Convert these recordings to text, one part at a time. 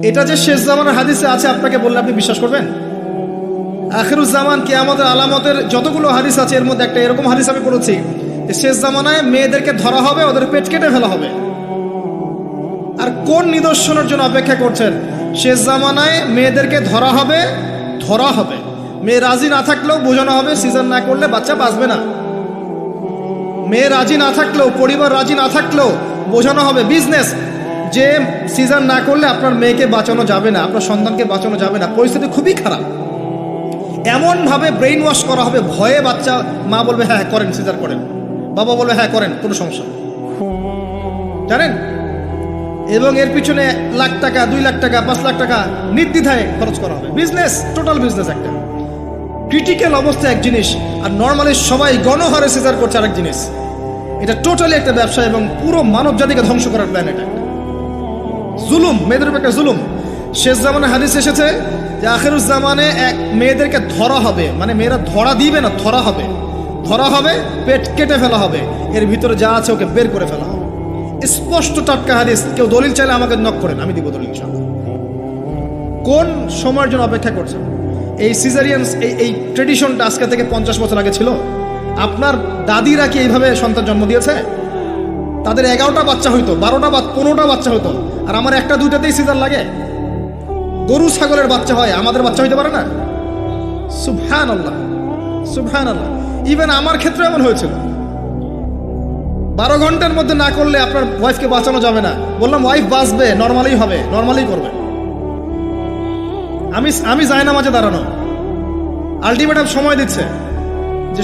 এটা যে শেষ জামানের হাদিসে আছে আপনাকে বললে আপনি বিশ্বাস করবেন? আখিরুজ জামান কিয়ামতের আলামতের যতগুলো হাদিস আছে এর মধ্যে একটা এরকম হাদিস আমি পড়েছি যে শেষ জামানায় মেয়েদেরকে ধরা হবে, ওদের পেট কেটে ফেলা হবে। আর কোন নিদর্শনের জন্য অপেক্ষা করছেন? শেষ জামানায় মেয়েদেরকে ধরা হবে, মেয়ে রাজি না থাকলেও বোঝানো হবে সিজার না করলে বাচ্চা বাঁচবে না। মেয়ে রাজি না থাকলেও, পরিবার রাজি না থাকলেও বোঝানো হবে বিজনেস যে সিজার না করলে আপনার মেয়েকে বাঁচানো যাবে না, আপনার সন্তানকে বাঁচানো যাবে না, পরিস্থিতি খুবই খারাপ। এমনভাবে ব্রেইন ওয়াশ করা হবে, ভয়ে বাচ্চা, মা বলবে হ্যাঁ করেন, সিজার করেন, বাবা বলবে হ্যাঁ করেন, কোনো সমস্যা নেই, জানেন। এবং এর পিছনে লাখ টাকা, 2 লাখ টাকা, 5 লাখ টাকা নির্দ্বিধায় খরচ করা হবে। Business, total business. একটা ক্রিটিক্যাল অবস্থা এক জিনিস, আর নর্মালি সবাই গণহারে সিজার করছে আরেক জিনিস। এটা টোটালি একটা ব্যবসা এবং পুরো মানব জাতিকে ধ্বংস করার প্ল্যান। এটা জুলুম, মেয়েদের উপর একটা জুলুম। শেষ জামানে হাদিস এসেছে যে আখিরুজ জামানে মেয়েদেরকে ধরা হবে, মানে মেয়েরা ধরা দিবে না, ধরা হবে, পেট কেটে ফেলা হবে, এর ভিতরে যা আছে ওকে বের করে ফেলা হবে। স্পষ্ট টাটকা হাদিস। কেউ দলিল চাইলে আমাকে নক করেন, আমি দিব দলিল ইনশাআল্লাহ। কোন সময়ের জন্য অপেক্ষা করছেন? এই সিজারিয়ান এই ট্রেডিশনটা আজকে থেকে 50 বছর আগে ছিল। আপনার দাদিরা কি এইভাবে সন্তান জন্ম দিয়েছে? তাদের 11টা বাচ্চা হইতো, 12টা 15টা বাচ্চা হতো, আর আমার 1টা 2টাতেই সিজার লাগে। গরু ছাগলের বাচ্চা হয়, আমাদের বাচ্চা হইতে পারে না? সুবহানাল্লাহ, সুবহানাল্লাহ। ইভেন আমার ক্ষেত্রে এমন হয়েছিল। 12 ঘন্টার মধ্যে না করলে আপনার ওয়াইফকে বাঁচানো যাবে না। বললাম ওয়াইফ বাঁচবে, নর্মালি হবে, নর্মালি করবে। আমি যাই না মাঝে দাঁড়ানো, আলটিমেটাম সময় দিচ্ছে যে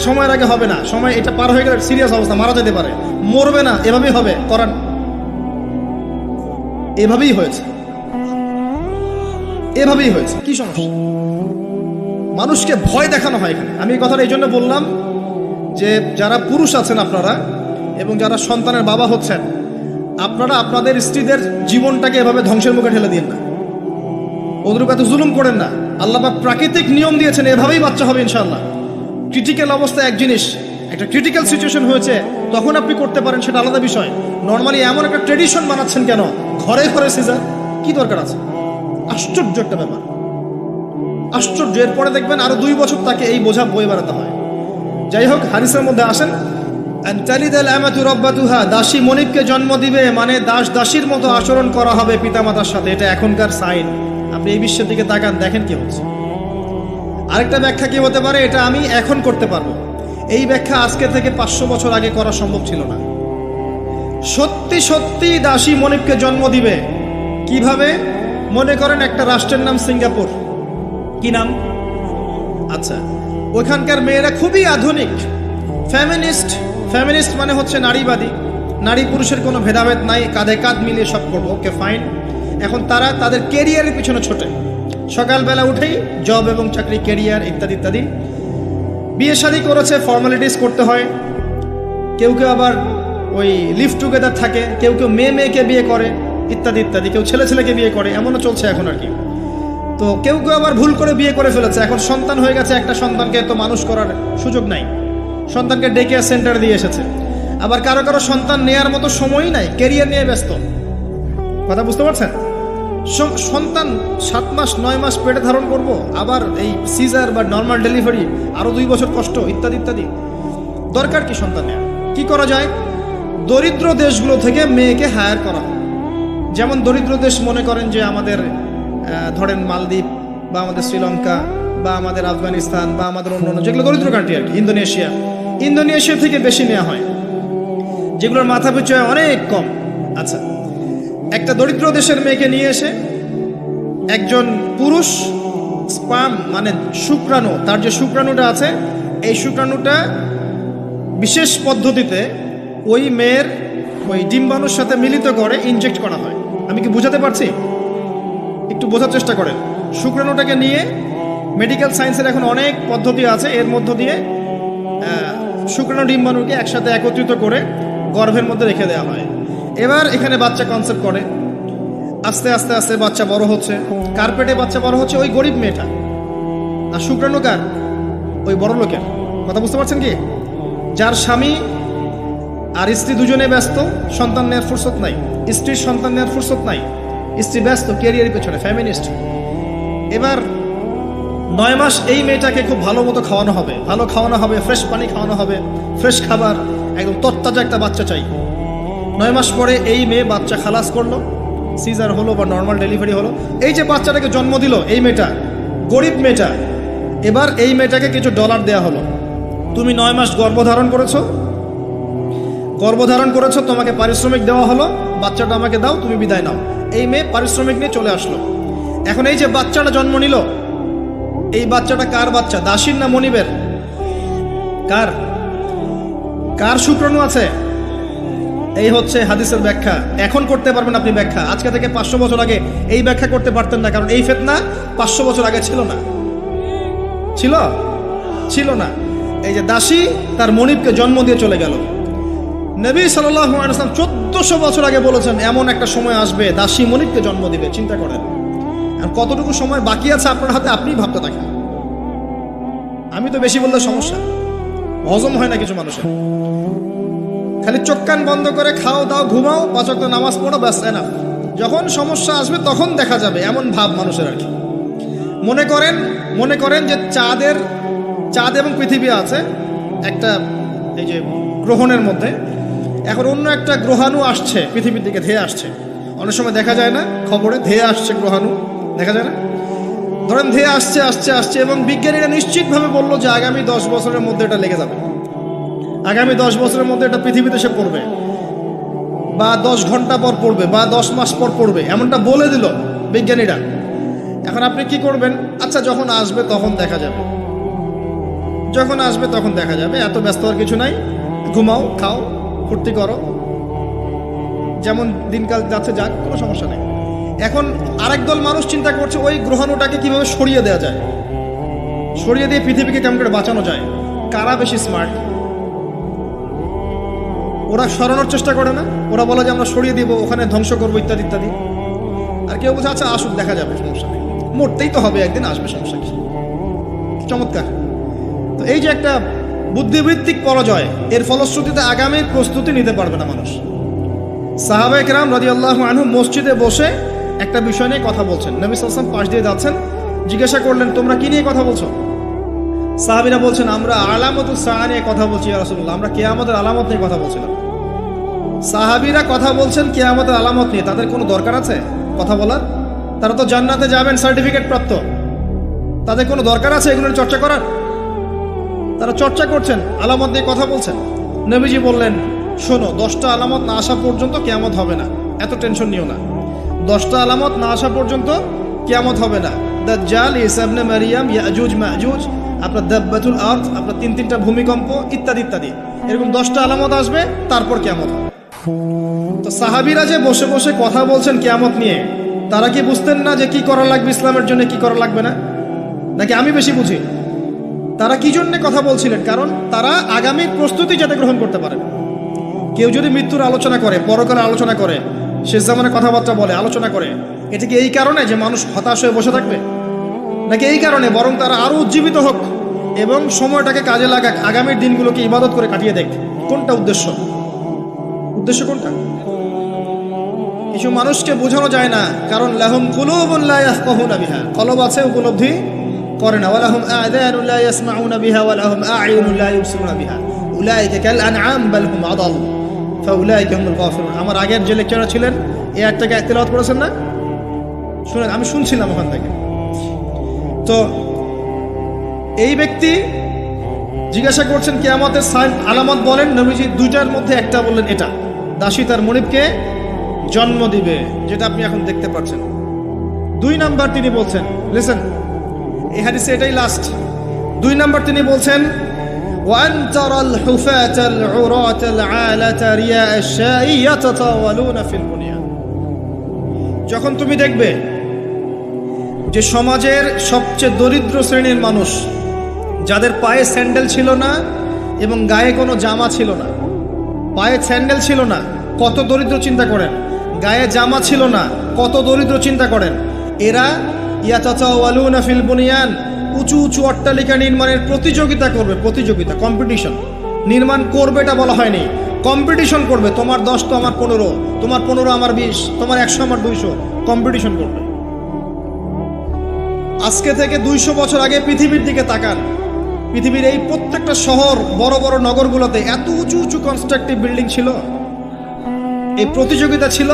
সময়ের আগে হবে না, সময় এটা পার হয়ে গেলে সিরিয়াস অবস্থা, মারা যেতে পারে, মরবে না, এভাবেই হবে, করান। এভাবেই হয়েছে। কি সমস্যা? মানুষকে ভয় দেখানো হয় এখানে। আমি এই কথাটা এই জন্য বললাম যে যারা পুরুষ আছেন আপনারা এবং যারা সন্তানের বাবা হচ্ছেন, আপনারা আপনাদের স্ত্রীদের জীবনটাকে এভাবে ধ্বংসের মুখে ঠেলে দিন না, ওদের এত জুলুম করেন না। আল্লাহ পাক প্রাকৃতিক নিয়ম দিয়েছেন, এভাবেই বাচ্চা হবে ইনশাআল্লাহ। ক্রিটিক্যাল অবস্থা এক জিনিস, একটা ক্রিটিক্যাল সিচুয়েশন হয়েছে তখন আপনি করতে পারেন, সেটা আলাদা বিষয়। নর্মালি এমন একটা ট্রেডিশন বানাচ্ছেন কেন? ঘরে ঘরে সিজার, কি দরকার আছে? আশ্চর্য একটা ব্যাপার, আশ্চর্য। এরপরে দেখবেন আরো 2 বছর তাকে এই বোঝা বয়ে বেড়াতে হয়। যাই হোক, হাদিসের মধ্যে আসেন, দাসী মনিবকে জন্ম দিবে, মানে দাস দাসীর মতো আচরণ করা হবে পিতামাতার সাথে। এটা এখনকার সাইন। আপনি এই বিশ্বের দিকে তাকান, দেখেন কি হচ্ছে। আরেকটা ব্যাখ্যা কি হতে পারে? এটা আমি এখন করতে পারবো। এই ব্যাখ্যা আজকে থেকে 500 বছর আগে করা সম্ভব ছিল না। সত্যি সত্যি দাসী মনিবকে জন্ম দিবে। কিভাবে? মনে করেন একটা রাষ্ট্রের নাম সিঙ্গাপুর। কি নাম? আচ্ছা, ওইখানকার মেয়েরা খুবই আধুনিক, ফ্যামিনিস্ট মানে হচ্ছে নারীবাদী, নারী পুরুষের কোনো ভেদাভেদ নাই, কাঁধে কাঁধ মিলিয়ে সব করবো, ওকে ফাইন। এখন তারা তাদের কেরিয়ারের পিছনে ছোটে, সকালবেলা উঠেই জব এবং চাকরি, কেরিয়ার ইত্যাদি ইত্যাদি। বিয়ে শাদী করেছে, ফর্মালিটিস করতে হয়। কেউ আবার ওই লিভ টুগেদার থাকে, কেউ মেয়েকে বিয়ে করে ইত্যাদি ইত্যাদি, কেউ ছেলেকে বিয়ে করে, এমনও চলছে এখন আর কি। তো কেউ আবার ভুল করে বিয়ে করে ফেলেছে, এখন সন্তান হয়ে গেছে, একটা সন্তানকে তো মানুষ করার সুযোগ নাই, সন্তানকে ডে কেয়ার সেন্টারে দিয়ে এসেছে। আবার কারো সন্তান নেয়ার মতো সময়ই নাই, কেরিয়ার নিয়ে ব্যস্ত। কথা বুঝতে পারছেন? সন্তান 7 মাস 9 মাস পেটে ধারণ করব, আবার এই সিজার বা নর্মাল ডেলিভারি, আরো 2 বছর কষ্ট ইত্যাদি ইত্যাদি। দরকার কি সন্তান নেওয়া? কি করা যায়? দরিদ্র দেশগুলো থেকে মেয়েকে হায়ার করা হয়। যেমন দরিদ্র দেশ মনে করেন যে আমাদের ধরেন মালদ্বীপ বা আমাদের শ্রীলঙ্কা বা আমাদের আফগানিস্তান বা আমাদের অন্য যেগুলো দরিদ্র কান্ট্রি আর কি, ইন্দোনেশিয়া থেকে বেশি নেওয়া হয়, যেগুলোর মাথা পিছু অনেক কম। আচ্ছা, একটা দরিদ্র দেশের মেয়েকে নিয়ে এসে একজন পুরুষ স্পার্ম মানে শুক্রাণু, তার যে শুক্রাণুটা আছে, এই শুক্রাণুটা বিশেষ পদ্ধতিতে ওই মেয়ের ওই ডিম্বাণুর সাথে মিলিত করে ইনজেক্ট করা হয়। আমি কি বুঝাতে পারছি? একটু বোঝার চেষ্টা করেন। শুক্রাণুটাকে নিয়ে মেডিকেল সায়েন্সের এখন অনেক পদ্ধতি আছে, এর মধ্য দিয়ে শুক্রাণু ডিম্বাণুকে একসাথে একত্রিত করে গর্ভের মধ্যে রেখে দেওয়া হয়। এবার এখানে বাচ্চা কনসেপ্ট করে, আস্তে আস্তে আস্তে বাচ্চা বড় হচ্ছে। কার্পেটে বাচ্চা বড় হচ্ছে ওই গরিব মেয়েটা, আর শুক্রাণু কার? ওই বড় লোকের। কথা বুঝতে পারছেন কি? যার স্বামী আর স্ত্রী দুজনে ব্যস্ত, সন্তান নেওয়ার ফুরসত নাই, স্ত্রীর সন্তান নেওয়ার ফুরসত নাই, স্ত্রী ব্যস্ত ক্যারিয়ারের পেছনে, ফ্যামিনিস্ট। এবার 9 মাস এই মেয়েটাকে খুব ভালো মতো খাওয়ানো হবে, ভালো খাওয়ানো হবে, ফ্রেশ পানি খাওয়ানো হবে, ফ্রেশ খাবার, একদম তরতাজা একটা বাচ্চা চাই। 9 মাস পরে এই মেয়ে বাচ্চা খালাস করলো, সিজার হলো বা নর্মাল ডেলিভারি হলো। এই যে বাচ্চাটাকে জন্ম দিল এই মেয়েটা, গরিব মেয়েটা, এবার এই মেয়েটাকে কিছু ডলার দেয়া হলো। তুমি 9 মাস গর্ভধারণ করেছো, তোমাকে পারিশ্রমিক দেওয়া হলো, বাচ্চাটা আমাকে দাও, তুমি বিদায় নাও। এই মেয়ে পারিশ্রমিক নিয়ে চলে আসলো। এখন এই যে বাচ্চাটা জন্ম নিল, এই বাচ্চাটা কার বাচ্চা? দাসীর না মনিবের? কার শুক্রাণু আছে? এই হচ্ছে হাদিসের ব্যাখ্যা। এখন করতে পারবেন আপনি ব্যাখ্যা, আজকে থেকে 500 বছর আগে এই ব্যাখ্যা করতে পারতেন না, কারণ এই ফিতনা 500 বছর আগে ছিল না। এই যে দাসী তার মনিবকে জন্ম দিয়ে চলে গেল। নবী সাল্লাল্লাহু আলাইহি ওয়াসাল্লাম 1400 বছর আগে বলেছেন এমন একটা সময় আসবে দাসী মনিবকে জন্ম দিবে। চিন্তা করেন আর কতটুকু সময় বাকি আছে আপনার হাতে, আপনিই ভাবতে থাকেন। আমি তো বেশি বললে সমস্যা, হজম হয় না কিছু মানুষের। খালি চোখ কান বন্ধ করে খাও দাও ঘুমাও, 5 ওয়াক্ত নামাজ পড়ো, ব্যাস এনাফ। যখন সমস্যা আসবে তখন দেখা যাবে, এমন ভাব মানুষের আর কি। মনে করেন যে চাঁদ এবং পৃথিবী আছে একটা এই যে গ্রহণের মধ্যে। এখন অন্য একটা গ্রহাণু আসছে পৃথিবীর দিকে, ধেয়ে আসছে। অনেক সময় দেখা যায় না খবরে, ধেয়ে আসছে গ্রহাণু, দেখা যায় না? ধরেন ধেয়ে আসছে এবং বিজ্ঞানীরা নিশ্চিতভাবে বললো যে আগামী 10 বছরের মধ্যে এটা লেগে যাবে, আগামী 10 বছরের মধ্যে এটা পৃথিবীতে এসে পড়বে, বা 10 ঘন্টা পর পড়বে, বা 10 মাস পর পড়বে, এমনটা বলে দিল বিজ্ঞানীরা। এখন আপনি কি করবেন? আচ্ছা যখন আসবে তখন দেখা যাবে, এত ব্যস্ত হওয়ার কিছু নাই, ঘুমাও খাও ফুর্তি করো, যেমন দিনকাল যাচ্ছে যাক, কোনো সমস্যা নেই। এখন আরেক দল মানুষ চিন্তা করছে ওই গ্রহাণুটাকে কিভাবে সরিয়ে দেওয়া যায়, সরিয়ে দিয়ে পৃথিবীকে কেমন করে বাঁচানো যায়। কারা বেশি স্মার্ট? ওরা সরানোর চেষ্টা করে না, ওরা বলে যে আমরা সরিয়ে দিব, ওখানে ধ্বংস করবো, ইত্যাদি ইত্যাদি। আর কেউ বলছে আচ্ছা আসুক দেখা যাবে, সমস্যা নেই, মরতেই তো হবে একদিন, আসবে, সমস্যা কি। চমৎকার। তো এই যে একটা বুদ্ধিবৃত্তিক পরাজয়, এর ফলশ্রুতিতে আগামীর প্রস্তুতি নিতে পারবে না মানুষ। সাহাবায়ে কেরাম রাদিয়াল্লাহু আনহুম মসজিদে বসে একটা বিষয় নিয়ে কথা বলছেন, নবী সাল্লাল্লাহু আলাইহি ওয়াসাল্লাম পাশ দিয়ে যাচ্ছেন, জিজ্ঞাসা করলেন তোমরা কি নিয়ে কথা বলছো? সাহাবীরা বলছেন আমরা আলামাতুস সাআ নিয়ে কথা বলছি ইয়া রাসূলুল্লাহ, আমরা কিয়ামতের আলামত নিয়ে কথা বলছিলাম। সাহাবীরা কথা বলছেন কিয়ামতের আলামত নিয়ে, তাদের কোনো দরকার আছে কথা বলার? তারা তো জান্নাতে যাবেন সার্টিফিকেট প্রাপ্ত, তাদের কোনো দরকার আছে এগুলোর চর্চা করার? তারা চর্চা করছেন, আলামত নিয়ে কথা বলছেন। নবীজি বললেন শোনো, 10টা আলামত না আসা পর্যন্ত কিয়ামত হবে না, এত টেনশন নিও না। 10টা আলামত না আসা পর্যন্ত কিয়ামত হবে না। দাজ্জাল, ঈসা ইবনে মারিয়াম, ইয়াজুজ মাজুজ, আপনার দাব্বাতুল আরদ, আপনার 3টা ভূমিকম্প, ইত্যাদি ইত্যাদি, এরকম 10টা আলামত আসবে, তারপর কিয়ামত হবে। তো সাহাবীরা যে বসে বসে কথা বলছেন কিয়ামত নিয়ে, তারা কি বুঝতেন না যে কি করা লাগবে ইসলামের জন্য, কি করা লাগবে না? নাকি আমি বেশি বুঝি? তারা কি জন্য কথা বলছিলেন? কারণ তারা আগামীর প্রস্তুতি যাতে গ্রহণ করতে পারেন। কেউ যদি মৃত্যুর আলোচনা করে, পরকালের আলোচনা করে, শেষ জামানে কথাবার্তা বলে, আলোচনা করে, এটা কি এই কারণে যে মানুষ হতাশ হয়ে বসে থাকবে, নাকি এই কারণে বরং তারা আরো উজ্জীবিত হোক এবং সময়টাকে কাজে লাগাক, আগামীর দিনগুলোকে ইবাদত করে কাটিয়ে দেখ? কোনটা উদ্দেশ্য কোনটা? কিছু মানুষকে বোঝানো যায় না, কারণ লাহুম কুলুবুন লা ইয়াফকাহুনা বিহা, কলব আছে উপলব্ধি করে না। ওয়ালাহুম আযানুন লা ইয়াসমাউনা বিহা ওয়ালাহুম আ'য়ুনুন লা ইউবসিরুনা বিহা উলাইকা কাল আনআম বাল হুম আদাল ফাউলাইকা হুমুল গাফিরুন। আমার আগের যে লেকচারার ছিলেন এই আয়াতটাকে তেলাওয়াত করেছেন না? শুনেন, আমি শুনছিলাম ওখান থেকে। তো এই ব্যক্তি জিজ্ঞাসা করছেন কিয়ামতের আলামত বলেন, নবীজি 2টার মধ্যে একটা বললেন, এটা দাসী তার মনিবকে জন্ম দিবে, যেটা আপনি এখন দেখতে পাচ্ছেন। 2 নাম্বার তিনি বলছেন, লিসেন, এই হাদিসে এটাই লাস্ট। 2 নাম্বার তিনি বলছেন ওয়ান তারাল হুফাতাল উরাতাল আলাতা রিয়া আশ-শাই ইয়াতাতাওয়ালুনা ফিল বুনিয়ান। যখন তুমি দেখবে যে সমাজের সবচেয়ে দরিদ্র শ্রেণীর মানুষ, যাদের পায়ে স্যান্ডেল ছিল না এবং গায়ে কোনো জামা ছিল না, পায়ে স্যান্ডেল ছিল না, কত দরিদ্র চিন্তা করেন, গায়ে জামা ছিল না, কত দরিদ্র চিন্তা করেন, এরা ইয়াতাতাওয়ালুনা ফিল বুনিয়ান, উঁচু উঁচু অট্টালিকা নির্মাণের প্রতিযোগিতা করবে, কম্পিটিশন। নির্মাণ করবে এটা বলা হয়নি, কম্পিটিশন করবে। তোমার 10 তো আমার 15, তোমার 15 আমার 20, তোমার 100 আমার 200, কম্পিটিশন করবে। আজকে থেকে 200 বছর আগে পৃথিবীর দিকে তাকান, পৃথিবীর এই প্রত্যেকটা শহর, বড় বড় নগরগুলোতে এত উঁচু উঁচু কনস্ট্রাকটিভ বিল্ডিং ছিল, এই প্রতিযোগিতা ছিল।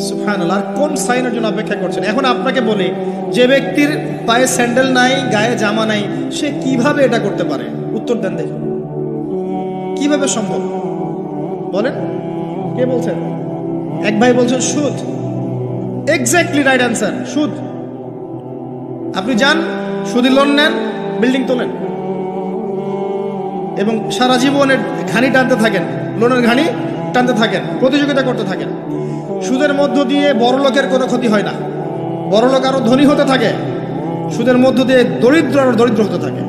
সুবহানাল্লাহ। আর কোন সাইনের জন্য অপেক্ষা করছেন? এখন আপনাকে বলি, যে ব্যক্তির পায়ে স্যান্ডেল নাই, গায়ে জামা নাই, সে কিভাবে এটা করতে পারে? উত্তর দেন দেখি, কিভাবে সম্ভব বলেন? কে বলছেন? এক ভাই বলছেন সুদ। এক্স্যাক্টলি রাইট অ্যান্সার, সুদ। আপনি যান, সুদি লোন নেন, বিল্ডিং তোলেন এবং সারা জীবনের ঘানি টানতে থাকেন, লোনের ঘানি টানতে থাকেন, প্রতিযোগিতা করতে থাকেন। সুদের মধ্য দিয়ে বড় লোকের কোনো ক্ষতি হয় না, বড় লোক আরো ধনী হতে থাকে, সুদের মধ্য দিয়ে দরিদ্র আরো দরিদ্র হতে থাকে।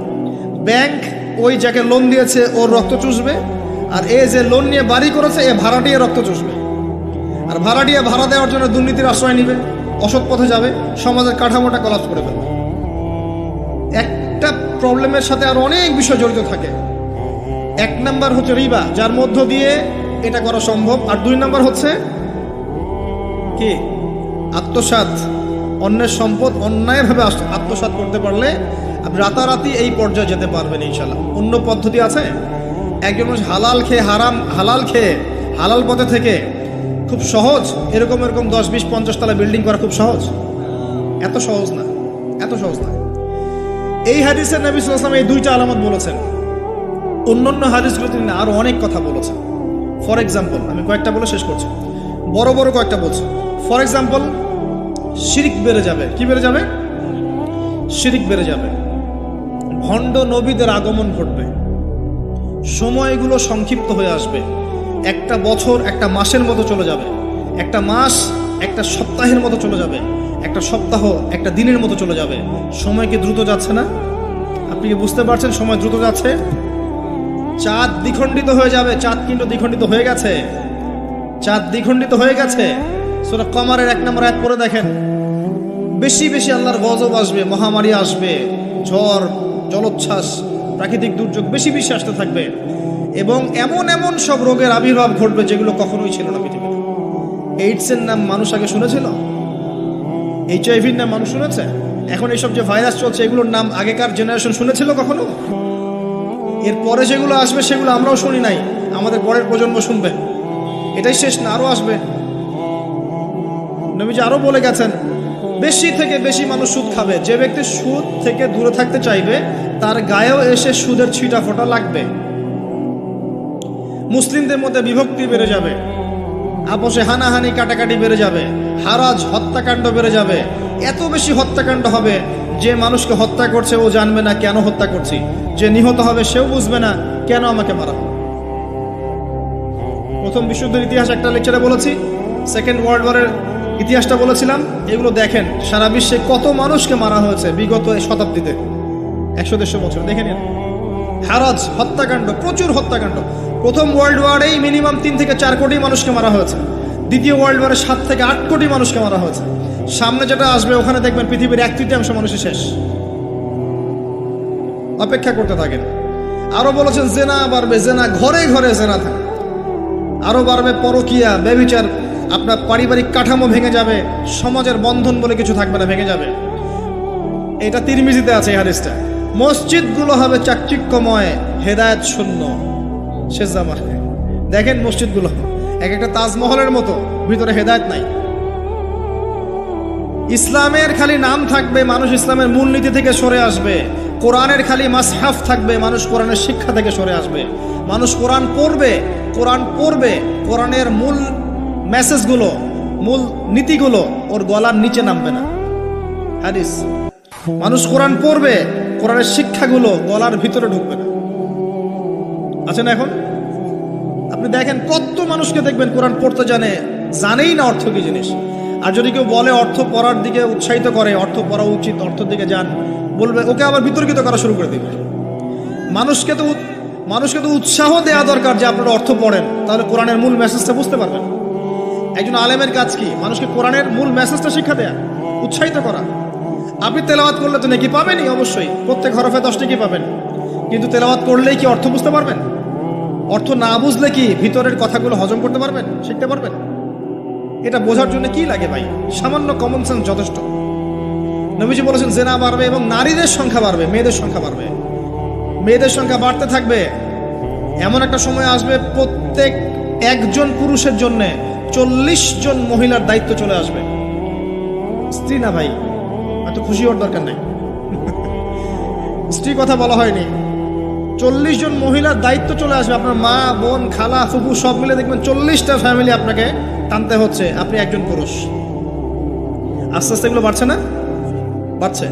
ব্যাংক ওই যাকে লোন দিয়েছে ওর রক্ত চুষবে, আর এ যে লোন নিয়ে বাড়ি করেছে এ ভাড়াটিয়ে রক্ত চুষবে, আর ভাড়াটিয়ে ভাড়া দেওয়ার জন্য দুর্নীতির আশ্রয় নিবে, অসৎ পথে যাবে, সমাজের কাঠামোটা কলাপস করে ফেলবে। একটা প্রবলেমের সাথে আরো অনেক বিষয় জড়িত থাকে। 1 নাম্বার হচ্ছে রিবা, যার মধ্য দিয়ে এটা করা সম্ভব। আর 2 নাম্বার হচ্ছে কি? আত্মসাৎ। অন্যের সম্পদ অন্যায়ভাবে আত্মসাৎ করতে পারলে আপনি রাতারাতি এই পর্যায়ে যেতে পারবেন ইনশাল্লাহ। অন্য পদ্ধতি আছে? একজন মানুষ হালাল খেয়ে হালাল পথে থেকে খুব সহজ এরকম 10, 20, 50 তলা বিল্ডিং করা খুব সহজ? এত সহজ না, এত সহজ না। এই হাদিসে নবী সাল্লাল্লাহু আলাইহি ওয়াসাল্লাম এই 2টা আলামত বলেছেন। অন্যান্য হাদিসগুলো তিনি আরো অনেক কথা বলেছেন। ফর এক্সাম্পল, আমি কয়েকটা বলে শেষ করছি, বড় বড় কয়েকটা বলছি। ফর এক্সাম্পল, শিরিক বেড়ে যাবে। কি বেড়ে যাবে? শিরিক বেড়ে যাবে। ভণ্ড নবীদের আগমন ঘটবে, সময়গুলো সংক্ষিপ্ত হয়ে আসবে। একটা বছর একটা মাসের মতো চলে যাবে, একটা মাস একটা সপ্তাহের মতো চলে যাবে, একটা সপ্তাহ একটা দিনের মতো চলে যাবে। সময় কি দ্রুত যাচ্ছে না? আপনি কি বুঝতে পারছেন সময় দ্রুত যাচ্ছে? চাঁদ দ্বিখণ্ডিত হয়ে যাবে। চাঁদ কিন্তু দ্বিখণ্ডিত হয়ে গেছে, চাঁদ দ্বিখণ্ডিত হয়ে গেছে। সূরা কমারের 1 নম্বর আয়াত পড়ে দেখেন। বেশি বেশি আল্লাহর গজব আসবে, মহামারী আসবে, ঝড়, জলোচ্ছ্বাস, প্রাকৃতিক দুর্যোগ বেশি বেশি আসতে থাকবে এবং এমন এমন সব রোগের আবির্ভাব ঘটবে যেগুলো কখনোই ছিল না পৃথিবীতে। এইডসের নাম মানুষ আগে শুনেছিল? HIV-র নাম মানুষ শুনেছে? এখন এইসব যে ভাইরাস চলছে এগুলোর নাম আগেকার জেনারেশন শুনেছিল কখনো? এরপরে যেগুলো আসবে সেগুলো আমরাও শুনি নাই, আমাদের পরের প্রজন্ম শুনবে। এটাই শেষ না, আরো আসবে। নবীজি আরো বলে গেছেন, বেশি থেকে বেশি মানুষ সুদ খাবে। যে ব্যক্তি সুদ থেকে দূরে থাকতে চাইবে তার গায়েও এসে সুদের ছিটা ফোঁটা লাগবে। মুসলিমদের মধ্যে বিভক্তি বেড়ে যাবে, আপোষে হানাহানি কাটাকাটি বেড়ে যাবে, হারাজ হত্যাকাণ্ড বেড়ে যাবে। এত বেশি হত্যাকাণ্ড হবে যে মানুষকে হত্যা করছে ও জানবে না কেন হত্যা করছি, যে নিহত হবে সেও বুঝবে না কেন আমাকে মারা হবে। প্রথম বিশ্বযুদ্ধের ইতিহাস একটা লেকচারে বলেছি, সেকেন্ড ওয়ার্ল্ড ওয়ারের ইতিহাসটা বলেছিলাম। এগুলো দেখেন সারা বিশ্বে কত মানুষকে মারা হয়েছে বিগত শতাব্দীতে, 100-150 বছর দেখে নিন। হারাজ হত্যাকাণ্ড, প্রচুর হত্যাকাণ্ড। প্রথম ওয়ার্ল্ড ওয়ারেই মিনিমাম 3 থেকে 4 কোটি মানুষকে মারা হয়েছে। দ্বিতীয় ওয়ার্ল্ড ওয়ারে 7 থেকে 8 কোটি মানুষকে মারা হয়েছে। সামনে যেটা আসবে ওখানে দেখবেন পৃথিবীর 1/3 মানুষই শেষ। অপেক্ষা করতে থাকেন। আরো বলেছেন জেনা বাড়বে, জেনা ঘরে ঘরে জেনা থাকে। আরো বাড়বে পরকিয়া, ব্যভিচার, আপনার পারিবারিক কাঠামো ভেঙে যাবে, সমাজের বন্ধন বলে কিছু থাকবে না, ভেঙে যাবে। এটা তিরমিজিতে আছে এই হাদিসটা। মসজিদগুলো হবে চাকচিক্যময়, হেদায়েত শূন্য। শেষ জামানে দেখেন মসজিদগুলো এক একটা তাজমহলের মতো, ভিতরে হেদায়েত নাই। ইসলামের খালি নাম থাকবে, মানুষ ইসলামের মূলনীতি থেকে সরে আসবে। কোরআনের খালি মাসহাফ থাকবে, মানুষ কোরআনের শিক্ষা থেকে সরে আসবে। মানুষ কোরআন পড়বে, কোরআনের মূল মেসেজগুলো, মূল নীতিগুলো ওর গলার নিচে নামবে না। হাদিস, মানুষ কোরআন পড়বে, কোরআনের শিক্ষাগুলো গলার ভিতরে ঢুকবে না। আছেন এখন আপনি দেখেন কত মানুষকে দেখবেন কোরআন পড়তে জানেই না অর্থ কি জিনিস। আর যদি কেউ বলে অর্থ পড়ার দিকে উৎসাহিত করে, অর্থ পড়া উচিত, অর্থের দিকে যান বলবে, ওকে আবার বিতর্কিত করা শুরু করে দিবে। মানুষকে তো উৎসাহ দেওয়া দরকার যে আপনারা অর্থ পড়েন, তাহলে কোরআনের মূল মেসেজটা বুঝতে পারবেন। একজন আলেমের কাজ কি? মানুষকে কোরআনের মূল মেসেজটা শিক্ষা দেয়া, উৎসাহিত করা। আপনি তেলাওয়াত করলে তো নাকি পাবেনই, অবশ্যই প্রত্যেক হরফে 10 টাকা পাবেন, কিন্তু তেলাওয়াত করলেই কি অর্থ বুঝতে পারবেন? অর্থ না বুঝলে কি ভিতরের কথাগুলো হজম করতে পারবেন, শিখতে পারবেন? এটা বোঝার জন্য কি লাগে ভাই? সামান্য কমন সেন্স যথেষ্ট। নবীজি বলেছেন জেনা বাড়বে এবং নারীদের সংখ্যা বাড়বে, মেয়েদের সংখ্যা বাড়বে, মেয়েদের সংখ্যা বাড়তে থাকবে। এমন একটা সময় আসবে প্রত্যেক একজন পুরুষের জন্য 40 জন মহিলার দায়িত্ব চলে আসবে। স্ত্রী না ভাই, এত খুশি হওয়ার দরকার নাই, স্ত্রী কথা বলা হয়নি। 40 জন মহিলার দায়িত্ব চলে আসবে। আপনার মা, বোন, খালা, ফুফু সব মিলে দেখবেন 40টা ফ্যামিলি আপনাকে টানতে হচ্ছে, আপনি একজন পুরুষ। আস্তে আস্তে এগুলো বাড়ছে না? বাড়ছে।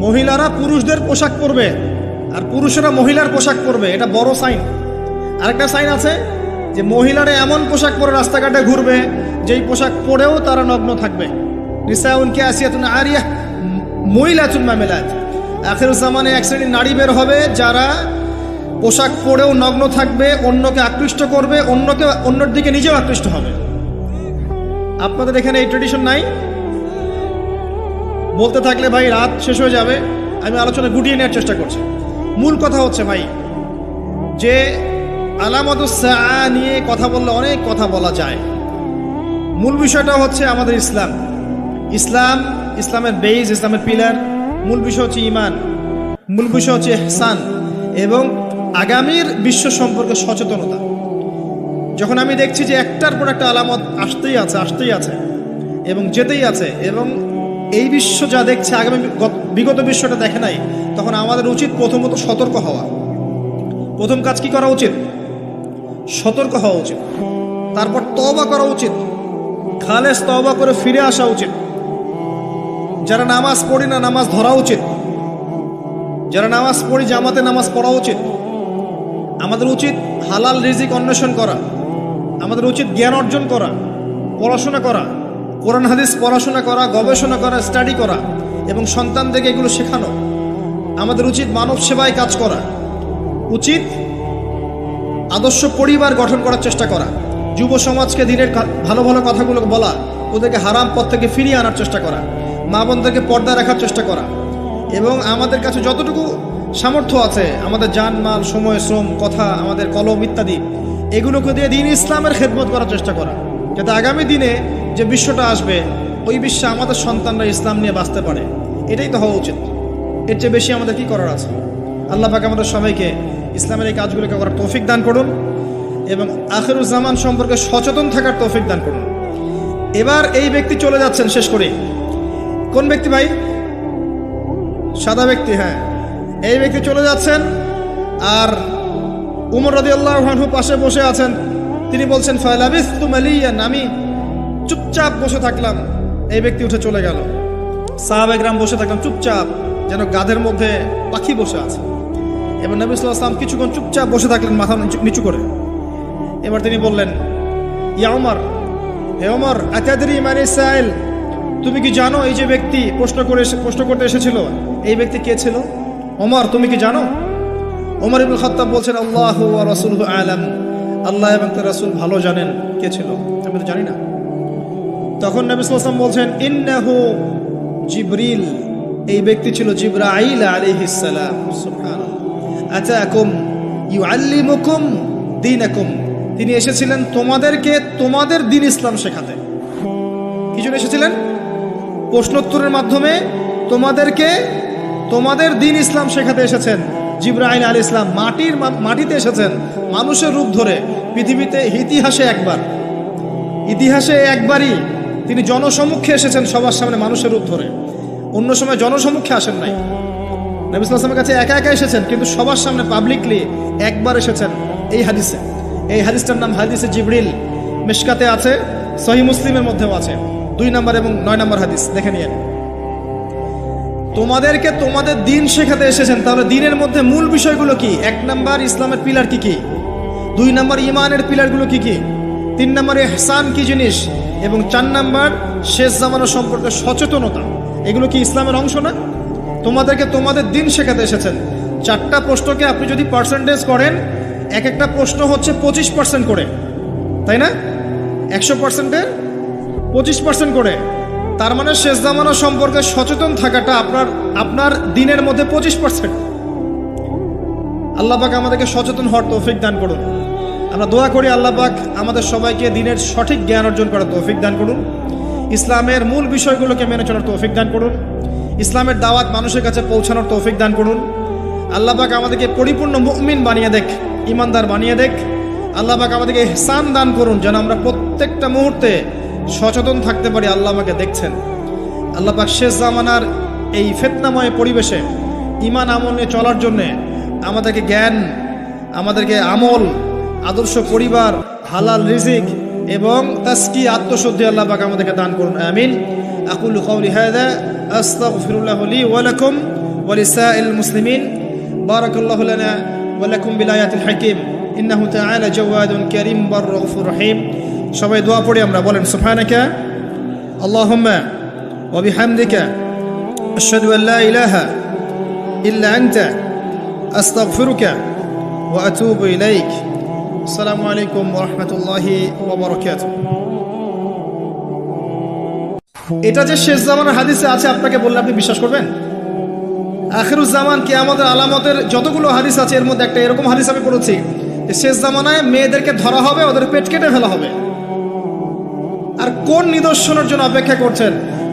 মহিলারা পুরুষদের পোশাক পরবে আর পুরুষেরা মহিলার পোশাক পরবে, এটা বড় সাইন। আরেকটা সাইন আছে যে মহিলারা এমন পোশাক পরে রাস্তাঘাটে ঘুরবে যেই পোশাক পরেও তারা নগ্ন থাকবে। নিসাউন কাসিয়াতুন আরিয়াহ মুইলাতুন মামিলাত। আখিরুজ জামানে এক শ্রেণীর নারী বের হবে যারা পোশাক পরেও নগ্ন থাকবে, অন্যকে আকৃষ্ট করবে, অন্যর দিকে নিজেও আকৃষ্ট হবে। আপনাদের এখানে এই ট্রেডিশন নাই? বলতে থাকলে ভাই রাত শেষ হয়ে যাবে, আমি আলোচনা গুটিয়ে নেওয়ার চেষ্টা করছি। মূল কথা হচ্ছে ভাই যে আলামাতুস সাআ নিয়ে কথা বললে অনেক কথা বলা যায়। মূল বিষয়টা হচ্ছে আমাদের ইসলাম, ইসলামের বেজ, ইসলামের পিলার। মূল বিষয় হচ্ছে ঈমান, মূল বিষয় হচ্ছে ইহসান এবং আগামীর বিশ্ব সম্পর্কে সচেতনতা। যখন আমি দেখছি যে একটার পর একটা আলামত আসতেই আছে এবং যেতেই আছে, এবং এই বিশ্ব যা দেখছে আগামী বিগত বিশ্বটা দেখে নাই, তখন আমাদের উচিত প্রথমত সতর্ক হওয়া। প্রথম কাজ কি করা উচিত? সতর্ক হওয়া উচিত। তারপর তওবা করা উচিত, খালেস তওবা করে ফিরে আসা উচিত। যারা নামাজ পড়ি না, নামাজ ধরা উচিত। যারা নামাজ পড়ি, জামাতে নামাজ পড়া উচিত। আমাদের উচিত হালাল রিজিক অন্বেষণ করা, আমাদের উচিত জ্ঞান অর্জন করা, পড়াশোনা করা, কোরআন হাদিস পড়াশোনা করা, গবেষণা করা, স্টাডি করা এবং সন্তানদেরকে এগুলো শেখানো। আমাদের উচিত মানব সেবায় কাজ করা, উচিত আদর্শ পরিবার গঠন করার চেষ্টা করা, যুব সমাজকে দিনের ভালো ভালো কথাগুলো বলা, ওদেরকে হারাম পথ থেকে ফিরিয়ে আনার চেষ্টা করা, মা বোনদেরকে পর্দা রাখার চেষ্টা করা এবং আমাদের কাছে যতটুকু সামর্থ্য আছে আমাদের জানমাল, সময়, শ্রম, কথা, আমাদের কলম ইত্যাদি এগুলোকে দিয়ে দিন ইসলামের খেদমত করার চেষ্টা করা, যাতে আগামী দিনে যে বিশ্বটা আসবে ওই বিশ্বে আমাদের সন্তানরা ইসলাম নিয়ে বাঁচতে পারে। এটাই তো হওয়া উচিত। এর চেয়ে বেশি আমাদের কি করার আছে? আল্লাহ পাক আমাদের সবাইকে ইসলামের এই কাজগুলোকে করার তৌফিক দান করুন এবং আখিরুজ জামান সম্পর্কে সচেতন থাকার তৌফিক দান করুন। এবার এই ব্যক্তি চলে যাচ্ছেন, শেষ করি। কোন ব্যক্তি ভাই? সাদা ব্যক্তি, হ্যাঁ। এই ব্যক্তি চলে যাচ্ছেন আর উমর রাদিয়াল্লাহু আনহু পাশে বসে আছেন। তিনি বলছেন ফালাবিস্তু মালিয়ান, আমি চুপচাপ বসে থাকলাম। এই ব্যক্তি উঠে চলে গেল। সাহাবায়ে কেরাম বসে থাকলাম চুপচাপ, যেন গাধের মধ্যে পাখি বসে আছে। এবার নবী সাল্লাল্লাহু আলাইহি ওয়াসাল্লাম কিছুক্ষণ চুপচাপ বসে থাকলেন মাথা নিচু করে। এবার তিনি বললেন, ইয়া উমর, হে উমর, আতাদরি মান সাইল, তুমি কি জানো এই যে ব্যক্তি প্রশ্ন করতে এসেছিল, এই ব্যক্তি কে ছিল? ওমর, তুমি কি জানো? ওমর ইবনে খাত্তাব বলছেন, আল্লাহু ওয়া রাসূলুহু আ'লাম, আল্লাহ এবং তার রাসূল ভালো জানেন কে ছিল, আমি তো জানি না। তখন নবী সাল্লাল্লাহু আলাইহি ওয়াসাল্লাম বলছেন, ইন্নাহু জিবরিল, এই ব্যক্তি ছিল জিবরাইল আলাইহিস সালাম। সুবহানাল্লাহ। আতাকুম ইউআল্লিমুকুম দীনাকুম, তিনি এসেছিলেন তোমাদেরকে তোমাদের দ্বীন ইসলাম শেখাতে। কি জন্য এসেছিলেন? প্রশ্নোত্তরের মাধ্যমে তোমাদেরকে তোমাদের দ্বীন ইসলাম শেখাতে এসেছেন। জিবরাইল আলাইহিস সালাম মাটিতে এসেছেন মানুষের রূপ ধরে। পৃথিবীতে ইতিহাসে একবারই তিনি জনসমক্ষে এসেছেন, সবার সামনে মানুষের রূপ ধরে। অন্য সময় জনসমক্ষে আসেন নাই। নবী সাল্লাল্লাহু আলাইহি ওয়াসাল্লামের কাছে একা একা এসেছেন, কিন্তু সবার সামনে পাবলিকলি একবার এসেছেন। এই হাদিসটার নাম হাদিসে জিবরিল। মিশকাতে আছে, সহিহ মুসলিমের মধ্যেও আছে, 2 নম্বর এবং 9 নম্বর হাদিস, দেখে নিয়েন। তোমাদেরকে তোমাদের দ্বীন শেখাতে এসেছেন। তাহলে দ্বীনের মধ্যে মূল বিষয়গুলো কি? 1 নম্বর ইসলামের পিলার কি কি, 2 নম্বর ঈমানের পিলারগুলো কি কি, 3 নম্বর ইহসান কি জিনিস, এবং 4 নম্বর শেষ জামানা সম্পর্কে সচেতনতা। এগুলো কি ইসলামের অংশ না? তোমাদেরকে তোমাদের দ্বীন শেখাতে এসেছেন। 4টা প্রশ্নকে আপনি যদি পার্সেন্টেজ করেন, এক একটা প্রশ্ন হচ্ছে 25% করে, তাই না? 100%-এর 25% করে। তার মানে শেষ জামানা সম্পর্কে সচেতন থাকাটা আপনার দিনের মধ্যে 25%। আল্লাহ পাক আমাদেরকে সচেতন হওয়ার তৌফিক দান করুন। আমরা দোয়া করি আল্লাহ পাক আমাদের সবাইকে দিনের সঠিক জ্ঞান অর্জন করার তৌফিক দান করুন, ইসলামের মূল বিষয়গুলোকে মেনে চলার তৌফিক দান করুন, ইসলামের দাওয়াত মানুষের কাছে পৌঁছানোর তৌফিক দান করুন। আল্লাহ পাক আমাদেরকে পরিপূর্ণ মুমিন বানিয়ে দেখ, ইমানদার বানিয়ে দেখ। আল্লাহ পাক আমাদেরকে ইহসান দান করুন যেন আমরা প্রত্যেকটা মুহূর্তে সচেতন থাকতে পারি আল্লাহ আমাকে দেখছেন। আল্লাহ পাক শেষ জামানার এই ফিতনাময় পরিবেশে ঈমান আমল নিয়ে চলার জন্যে আমাদেরকে জ্ঞান, আমাদেরকে আমল, আদর্শ পরিবার, হালাল রিজিক এবং তাসকি আত্মশুদ্ধি আল্লাহ পাক আমাদেরকে দান করুন, আমিন। আকুলু কাউলি হাযা আস্তাগফিরুল্লাহ লি ওয়া লাকুম ওয়া লিসাইল মুসলিমিন। বারাকাল্লাহু লানা ওয়া লাকুম বিল আয়াতিল হাকীম ইন্নাহু তাআলা জাওয়াদুন কারীম বারর গফুর রহিম। সবাই দোয়া পড়ি আমরা, বলেন সুবহানাকা আল্লাহুম্মা ওয়া বিহামদিকা আশহাদু আল লা ইলাহা ইল্লা আনতা আস্তাগফিরুকা ওয়া আতুবু ইলাইক। আসসালামু আলাইকুম ওয়া রাহমাতুল্লাহি ওয়া বারাকাতুহু। এটা যে শেষ জামানার হাদিসে আছে আপনাকে বললে আপনি বিশ্বাস করবেন? আখিরুজ জামান কিয়ামতের আলামতের যতগুলো হাদিস আছে এর মধ্যে একটা এরকম হাদিস আমি পড়েছি যে শেষ জামানায় মেয়েদেরকে ধরা হবে, ওদের পেট কেটে ফেলা হবে। আর কোন নিদর্শনের জন্য অপেক্ষা করছেন?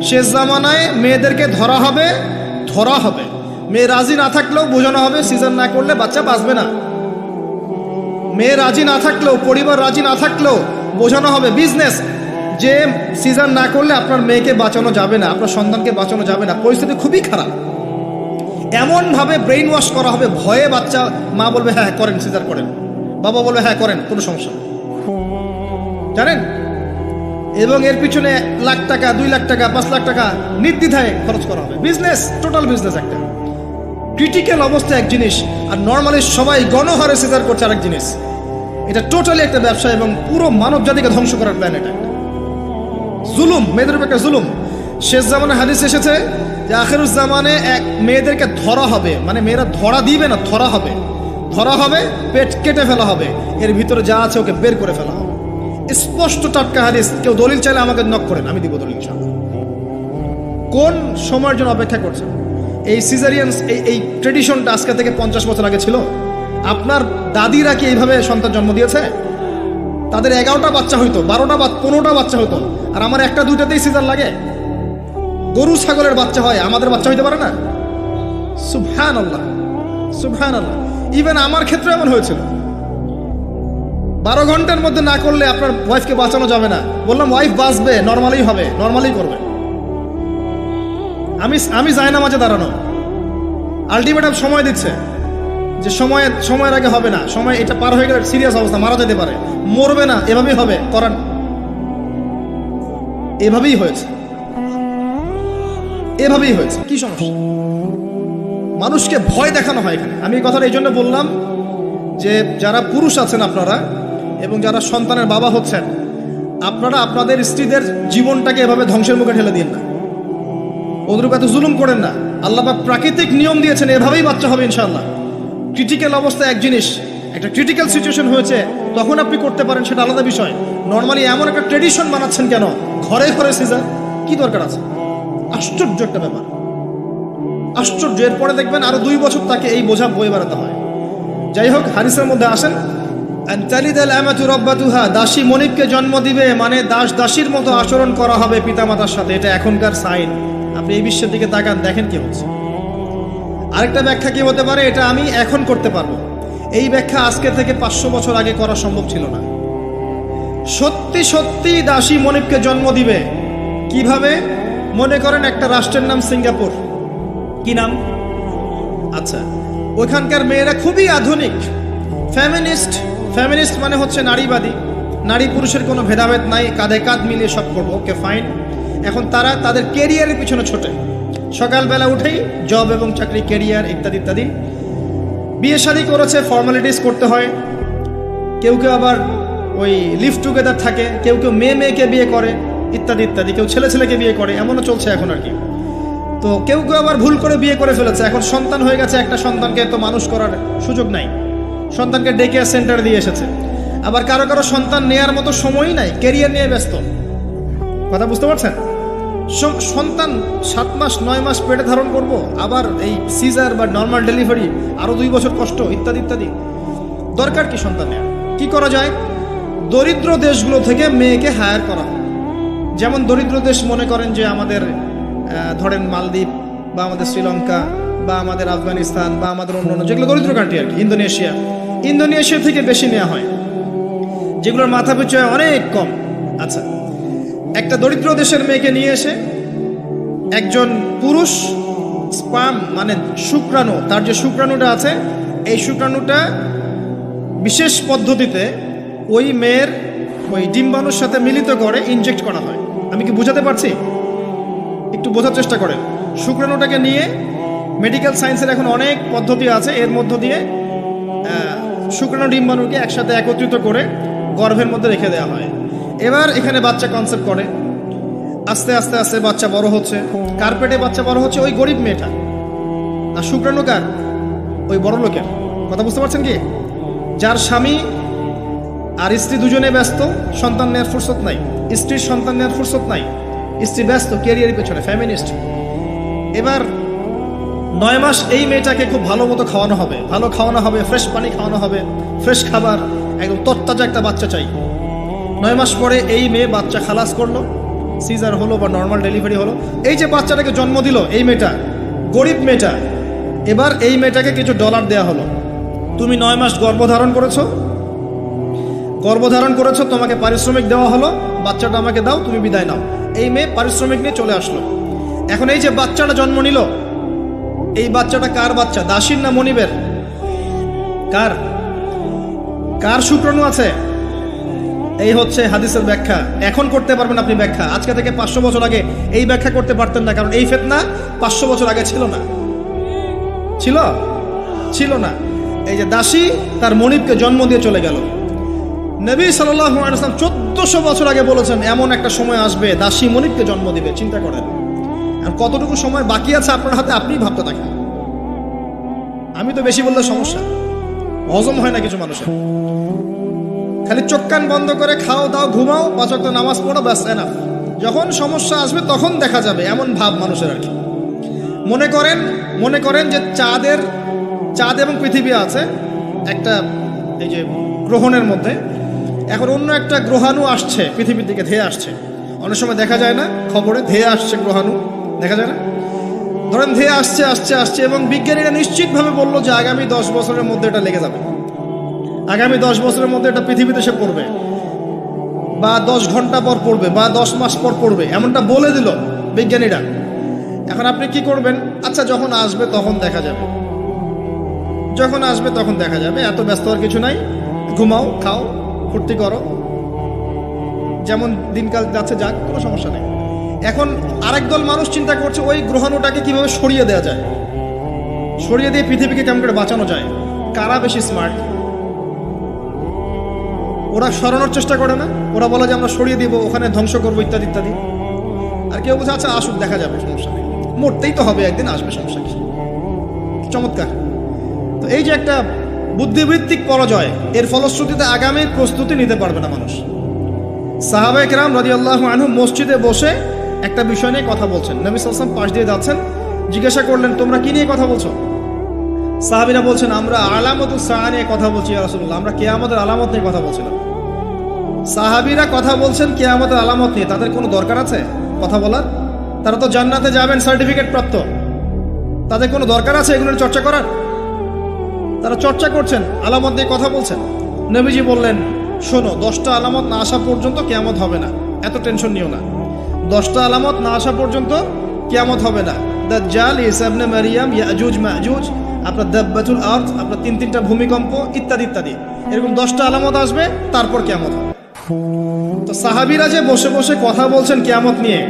শেষ জামানায় মেয়েদেরকে ধরা হবে, ধরা হবে। মেয়ে রাজি না থাকলেও বোঝানো হবে, সিজন না করলে বাচ্চা বাঁচবে না। মেয়ে রাজি না থাকলেও, পরিবার রাজি না থাকলেও বোঝানো হবে বিজনেস যে সিজন না করলে আপনার মেয়েকে বাঁচানো যাবে না, আপনার সন্তানকে বাঁচানো যাবে না, পরিস্থিতি খুবই খারাপ। এমনভাবে ব্রেইন ওয়াশ করা হবে, ভয়ে বাচ্চা, মা বলবে হ্যাঁ করেন, সিজার করেন, বাবা বলবে হ্যাঁ করেন, কোনো সমস্যা নেই, জানেন। এবং এর পিছনে লাখ টাকা, 2 লাখ টাকা, 5 লাখ টাকা নির্দ্বিধায় খরচ করা হবে। বিজনেস, টোটাল বিজনেস একটা ক্রিটিক্যাল অবস্থা এক জিনিস, আর নর্মালি সবাই গণহারে সিজার করছে আরেক জিনিস। এটা টোটালি একটা ব্যবসা এবং পুরো মানব জাতিকে ধ্বংস করার প্ল্যান। এটা জুলুম, মেয়েদের উপর একটা জুলুম। শেষ জামানে হাদিস এসেছে যে আখিরুজ জামানে মেয়েদেরকে ধরা হবে, মানে মেয়েরা ধরা দিবে না, ধরা হবে, ধরা হবে, পেট কেটে ফেলা হবে, এর ভিতরে যা আছে ওকে বের করে ফেলা হবে। স্পষ্ট টাটকা হাদিস। কেউ দলিল চাইলে আমাকে নক করেন, আমি দিব দলিল ইনশাআল্লাহ। কোন সময়ের জন্য অপেক্ষা করছেন? এই সিজারিয়ানস, এই ট্রেডিশনটা আজকে থেকে 50 বছর আগে ছিল। আপনার দাদিরা কি এইভাবে সন্তান জন্ম দিয়েছে? তাদের 11টা বাচ্চা হইতো, 12টা 15টা বাচ্চা হতো, আর আমার 1টা 2টাতেই সিজার লাগে। গরু ছাগলের বাচ্চা হয়, আমাদের বাচ্চা হইতে পারে না? সুবহানাল্লাহ, সুবহানাল্লাহ। ইভেন আমার ক্ষেত্রে এমন হয়েছিল। 12 ঘন্টার মধ্যে না করলে আপনার ওয়াইফকে বাঁচানো যাবে না। বললাম ওয়াইফ বাঁচবে, নর্মালি হবে, নর্মালি করবে। আমি যাই না মাঝে দাঁড়ানো, আলটিমেটাম সময় দিচ্ছে যে সময়ের আগে হবে না, সময় এটা পার হয়ে গেলে সিরিয়াস অবস্থা, মারা যেতে পারে, মরবে না, এভাবেই হবে, করান। এভাবেই হয়েছে, এভাবেই হয়েছে। কি সমস্যা? মানুষকে ভয় দেখানো হয় এখানে। আমি এই কথাটা এই জন্য বললাম যে যারা পুরুষ আছেন আপনারা এবং যারা সন্তানের বাবা হচ্ছেন, আপনারা আপনাদের স্ত্রীদের জীবনটাকে এভাবে ধ্বংসের মুখে ঠেলে দিন না, ওদের উপর এত জুলুম করেন না। আল্লাহ পাক প্রাকৃতিক নিয়ম দিয়েছেন, এভাবেই বাচ্চা হবে ইনশাআল্লাহ। ক্রিটিক্যাল অবস্থা এক জিনিস, একটা ক্রিটিক্যাল সিচুয়েশন হয়েছে তখন আপনি করতে পারেন, সেটা আলাদা বিষয়। নর্মালি এমন একটা ট্রেডিশন বানাচ্ছেন কেন? ঘরে ঘরে সিজার, কি দরকার আছে? আশ্চর্য একটা ব্যাপার, আশ্চর্য। এরপরে দেখবেন আরো 2 বছর তাকে এই বোঝা বয়ে বেড়াতে হয়। যাই হোক, হাদিসের মধ্যে আসেন, দাসী মনিবকে জন্ম দিবে, মানে দাস দাসীর মতো আচরণ করা হবে পিতামাতার সাথে। এটা এখনকার সাইন। আপনি এই বিশ্বের দিকে তাকান, দেখেন কি হচ্ছে। আরেকটা ব্যাখ্যা কি হতে পারে? এটা আমি এখন করতে পারবো, এই ব্যাখ্যা আজকে থেকে 500 বছর আগে করা সম্ভব ছিল না। সত্যি সত্যি দাসী মনিবকে জন্ম দিবে। কিভাবে? মনে করেন একটা রাষ্ট্রের নাম সিঙ্গাপুর। কি নাম? আচ্ছা, ওইখানকার মেয়েরা খুবই আধুনিক, ফেমিনিস্ট। ফেমিনিস্ট মানে হচ্ছে নারীবাদী, নারী পুরুষের কোনো ভেদাভেদ নাই, কাঁধে কাঁধ মিলিয়ে সব করবো, ওকে ফাইন। এখন তারা তাদের কেরিয়ারের পিছনে ছোটে, সকালবেলা উঠেই জব এবং চাকরি, কেরিয়ার ইত্যাদি ইত্যাদি। বিয়ে শাদী করেছে, ফর্মালিটিস করতে হয়। কেউ কেউ আবার ওই লিভ টুগেদার থাকে, কেউ কেউ মেয়েকে বিয়ে করে ইত্যাদি ইত্যাদি, কেউ ছেলেকে বিয়ে করে, এমনও চলছে এখন আর কি। তো কেউ কেউ আবার ভুল করে বিয়ে করে ফেলেছে, এখন সন্তান হয়ে গেছে, একটা সন্তানকে তো মানুষ করার সুযোগ নাই, সন্তানকে ডে কেয়ার সেন্টারে দিয়ে এসেছে। আবার কারো কারো সন্তান নেয়ার মতো সময়ই নাই, ক্যারিয়ার নিয়ে ব্যস্ত। কথা বুঝতে পারছেন? সন্তান 7 মাস 9 মাস পেটে ধারণ করব, আবার এই সিজার বা নর্মাল ডেলিভারি, আরো 2 বছর কষ্ট ইত্যাদি ইত্যাদি। দরকার কি সন্তান নেওয়া? কি করা যায়? দরিদ্র দেশগুলো থেকে মেয়েকে হায়ার করা হয়। যেমন দরিদ্র দেশ মনে করেন যে আমাদের ধরেন মালদ্বীপ বা আমাদের শ্রীলঙ্কা বা আমাদের আফগানিস্তান বা আমাদের অন্যান্য যেগুলো দরিদ্র কান্ট্রি আর কি, ইন্দোনেশিয়া থেকে বেশি নেওয়া হয়, যেগুলোর মাথা পিছু অনেক কম। আচ্ছা, একটা দরিদ্র দেশের মেয়েকে নিয়ে এসে একজন পুরুষ স্পার্ম মানে শুক্রাণু, তার যে শুক্রাণুটা আছে এই শুক্রাণুটা বিশেষ পদ্ধতিতে ওই মেয়ের ওই ডিম্বাণুর সাথে মিলিত করে ইনজেক্ট করা হয়। আমি কি বোঝাতে পারছি? একটু বোঝার চেষ্টা করেন। শুক্রাণুটাকে নিয়ে মেডিকেল সায়েন্সের এখন অনেক পদ্ধতি আছে, এর মধ্য দিয়ে শুক্রাণু ডিম্বাণুকে একসাথে একত্রিত করে গর্ভের মধ্যে রেখে দেওয়া হয়। এবার এখানে বাচ্চা কনসেপ্ট করে, আস্তে আস্তে আস্তে বাচ্চা বড় হচ্ছে। কার পেটে বাচ্চা বড় হচ্ছে? ওই গরিব মেয়েটা। আর শুক্রাণু কার? ওই বড় লোকের। কথা বুঝতে পারছেন কি? যার স্বামী আর স্ত্রী দুজনে ব্যস্ত, সন্তান নেওয়ার ফুরসত নাই, স্ত্রীর সন্তান নেওয়ার ফুরসত নাই, স্ত্রী ব্যস্ত ক্যারিয়ারের পেছনে, ফ্যামিনিস্ট। এবার 9 মাস এই মেয়েটাকে খুব ভালো মতো খাওয়ানো হবে, ভালো খাওয়ানো হবে, ফ্রেশ পানি খাওয়ানো হবে, ফ্রেশ খাবার, একদম তরতাজা একটা বাচ্চা চাই। 9 মাস পরে এই মেয়ে বাচ্চা খালাস করলো, সিজার হলো বা নর্মাল ডেলিভারি হলো। এই যে বাচ্চাটাকে জন্ম দিল এই মেয়েটা, গরিব মেয়েটা, এবার এই মেয়েটাকে কিছু ডলার দেয়া হলো। তুমি 9 মাস গর্ভধারণ করেছো, তোমাকে পারিশ্রমিক দেওয়া হলো, বাচ্চাটা আমাকে দাও, তুমি বিদায় নাও। এই মেয়ে পারিশ্রমিক নিয়ে চলে আসলো। এখন এই যে বাচ্চাটা জন্ম নিল, এই বাচ্চাটা কার বাচ্চা? দাসীর না মনিবের? কার শুক্রাণু আছে? এই হচ্ছে হাদিসের ব্যাখ্যা। এখন করতে পারবেন আপনি ব্যাখ্যা, আজকে থেকে 500 বছর আগে এই ব্যাখ্যা করতে পারতেন না, কারণ এই ফিতনা 500 বছর আগে ছিল না। এই যে দাসী তার মনিবকে জন্ম দিয়ে চলে গেল। নবী সাল্লাল্লাহু আলাইহি ওয়াসাল্লাম 1400 বছর আগে বলেছেন এমন একটা সময় আসবে দাসী মনিবকে জন্ম দিবে। চিন্তা করেন আর কতটুকু সময় বাকি আছে আপনার হাতে, আপনি ভাবতে থাকেন। আমি তো বেশি বললে সমস্যা, হজম হয় না কিছু মানুষের। খালি চোখ কান বন্ধ করে খাও দাও ঘুমাও, 5 ওয়াক্ত নামাজ পড়ো, ব্যাস এনাফ। যখন সমস্যা আসবে তখন দেখা যাবে, এমন ভাব মানুষের আর কি। মনে করেন যে চাঁদ এবং পৃথিবী আছে একটা এই যে গ্রহণের মধ্যে। এখন অন্য একটা গ্রহাণু আসছে পৃথিবীর দিকে, ধেয়ে আসছে। অনেক সময় দেখা যায় না খবরে, ধেয়ে আসছে গ্রহাণু, দেখা যায় না? ধরেন ধেয়ে আসছে এবং বিজ্ঞানীরা নিশ্চিতভাবে বললো যে আগামী 10 বছরের মধ্যে এটা লেগে যাবে, আগামী 10 বছরের মধ্যে এটা পৃথিবীতে এসে পড়বে, বা 10 ঘন্টা পর পড়বে, বা 10 মাস পর পড়বে, এমনটা বলে দিল বিজ্ঞানীরা। এখন আপনি কি করবেন? আচ্ছা যখন আসবে তখন দেখা যাবে, এত ব্যস্ত হওয়ার কিছু নাই, ঘুমাও খাও ফুর্তি করো, যেমন দিনকাল যাচ্ছে যাক, কোনো সমস্যা নেই। এখন আরেক দল মানুষ চিন্তা করছে ওই গ্রহাণুটাকে কিভাবে সরিয়ে দেওয়া যায়, সরিয়ে দিয়ে পৃথিবীকে কেমন করে বাঁচানো যায়। কারা বেশি স্মার্ট? ওরা সরানোর চেষ্টা করে না, ওরা বলে যে আমরা সরিয়ে দিব, ওখানে ধ্বংস করবো ইত্যাদি ইত্যাদি। আর কেউ বলছে আচ্ছা আসুক দেখা যাবে, সমস্যা নেই, মরতেই তো হবে একদিন, আসবে, সমস্যা কি। চমৎকার। তো এই যে একটা বুদ্ধিবৃত্তিক পরাজয়, এর ফলশ্রুতিতে আগামীর প্রস্তুতি নিতে পারবে না মানুষ। সাহাবায়ে কেরাম রাদিয়াল্লাহু আনহুম মসজিদে বসে একটা বিষয় নিয়ে কথা বলছেন, নবী সাল্লাল্লাহু আলাইহি ওয়াসাল্লাম পাশ দিয়ে যাচ্ছেন, জিজ্ঞাসা করলেন তোমরা কি নিয়ে কথা বলছো? সাহাবীরা বলছেন আমরা আলামতুস সাআ নিয়ে কথা বলছি ইয়া রাসূলুল্লাহ, আমরা কিয়ামতের আলামত নিয়ে কথা বলছিলাম। সাহাবীরা কথা বলছেন কিয়ামতের আলামত নিয়ে, তাদের কোনো দরকার আছে কথা বলার? তারা তো জান্নাতে যাবেন সার্টিফিকেট প্রাপ্ত, তাদের কোনো দরকার আছে এগুলোর চর্চা করার? তারা চর্চা করছেন, আলামত নিয়ে কথা বলছেন। নবীজি বললেন শোনো, 10টা আলামত না আসা পর্যন্ত কিয়ামত হবে না, এত টেনশন নিও না। 10টা আলামত না আসা পর্যন্ত কিয়ামত হবে না। দাজ্জাল, ঈসা ইবনে মারইয়াম, ইয়াজুজ মাজুজ, আপনার দাব্বাতুল আরদ, আপনার 3টা ভূমিকম্প ইত্যাদি ইত্যাদি, এরকম 10টা আলামত আসবে, তারপর কিয়ামত হবে। তো সাহাবীরা যে বসে বসে কথা বলছেন কিয়ামত নিয়ে,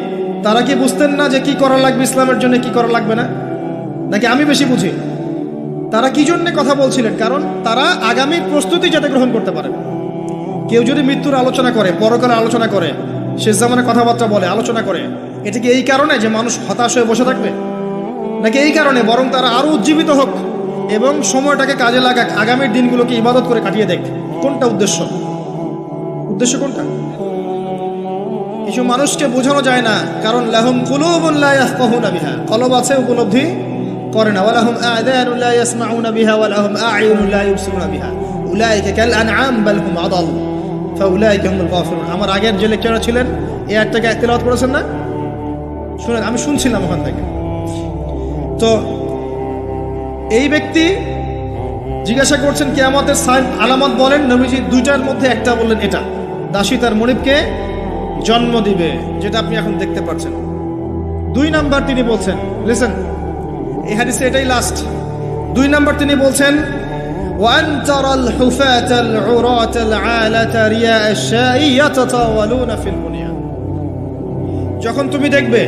তারা কি বুঝতেন না যে কি করা লাগবে ইসলামের জন্য, কি করা লাগবে না? নাকি আমি বেশি বুঝি? তারা কি জন্য কথা বলছিলেন? কারণ তারা আগামী প্রস্তুতি যাতে গ্রহণ করতে পারে। কেউ যদি মৃত্যুর আলোচনা করে, পরকালের আলোচনা করে, শেষ জামানের কথাবার্তা বলে, আলোচনা করে, এটা কি এই কারণে যে মানুষ হতাশ হয়ে বসে থাকবে, নাকি এই কারণে বরং তারা আরো উজ্জীবিত হোক এবং সময়টাকে কাজে লাগাক, আগামীর দিনগুলোকে ইবাদত করে কাটিয়ে দেখ? কোনটা উদ্দেশ্য কোনটা? কিছু মানুষকে বোঝানো যায় না, কারণ লাহুম কুলুবুন লা ইয়াফকাহুনা বিহা, কলব আছে উপলব্ধি করে না, ওয়া লাহুম আযানুন লা ইয়াসমাউনা বিহা ওয়া লাহুম আ'য়ুনুন লা ইবসিরুনা বিহা, উলাইকা কাল আনআম বাল হুম আদাল ফাউলাইকা হুমুল গাফিরুন। আমার আগের যে লেকচারার ছিলেন এই আয়াতটাকে তেলাওয়াত করেছেন না? শুনেন, আমি শুনছিলাম ওখান থেকে। তো এই ব্যক্তি জিজ্ঞাসা করছেন কিয়ামতের সাইন আলামত বলেন। নবীজি দুইটার মধ্যে একটা বললেন, এটা দাসী তার মনিবকে জন্ম দিবে, যেটা আপনি এখন দেখতে পাচ্ছেন। 2 নাম্বার তিনি বলছেন, লিসেন, এই হাদিসে এটাই লাস্ট। 2 নাম্বার তিনি বলছেন وأن ترى الحفاة العراة العالة رياء الشاء يتطاولون في البنيان। যখন তুমি দেখবে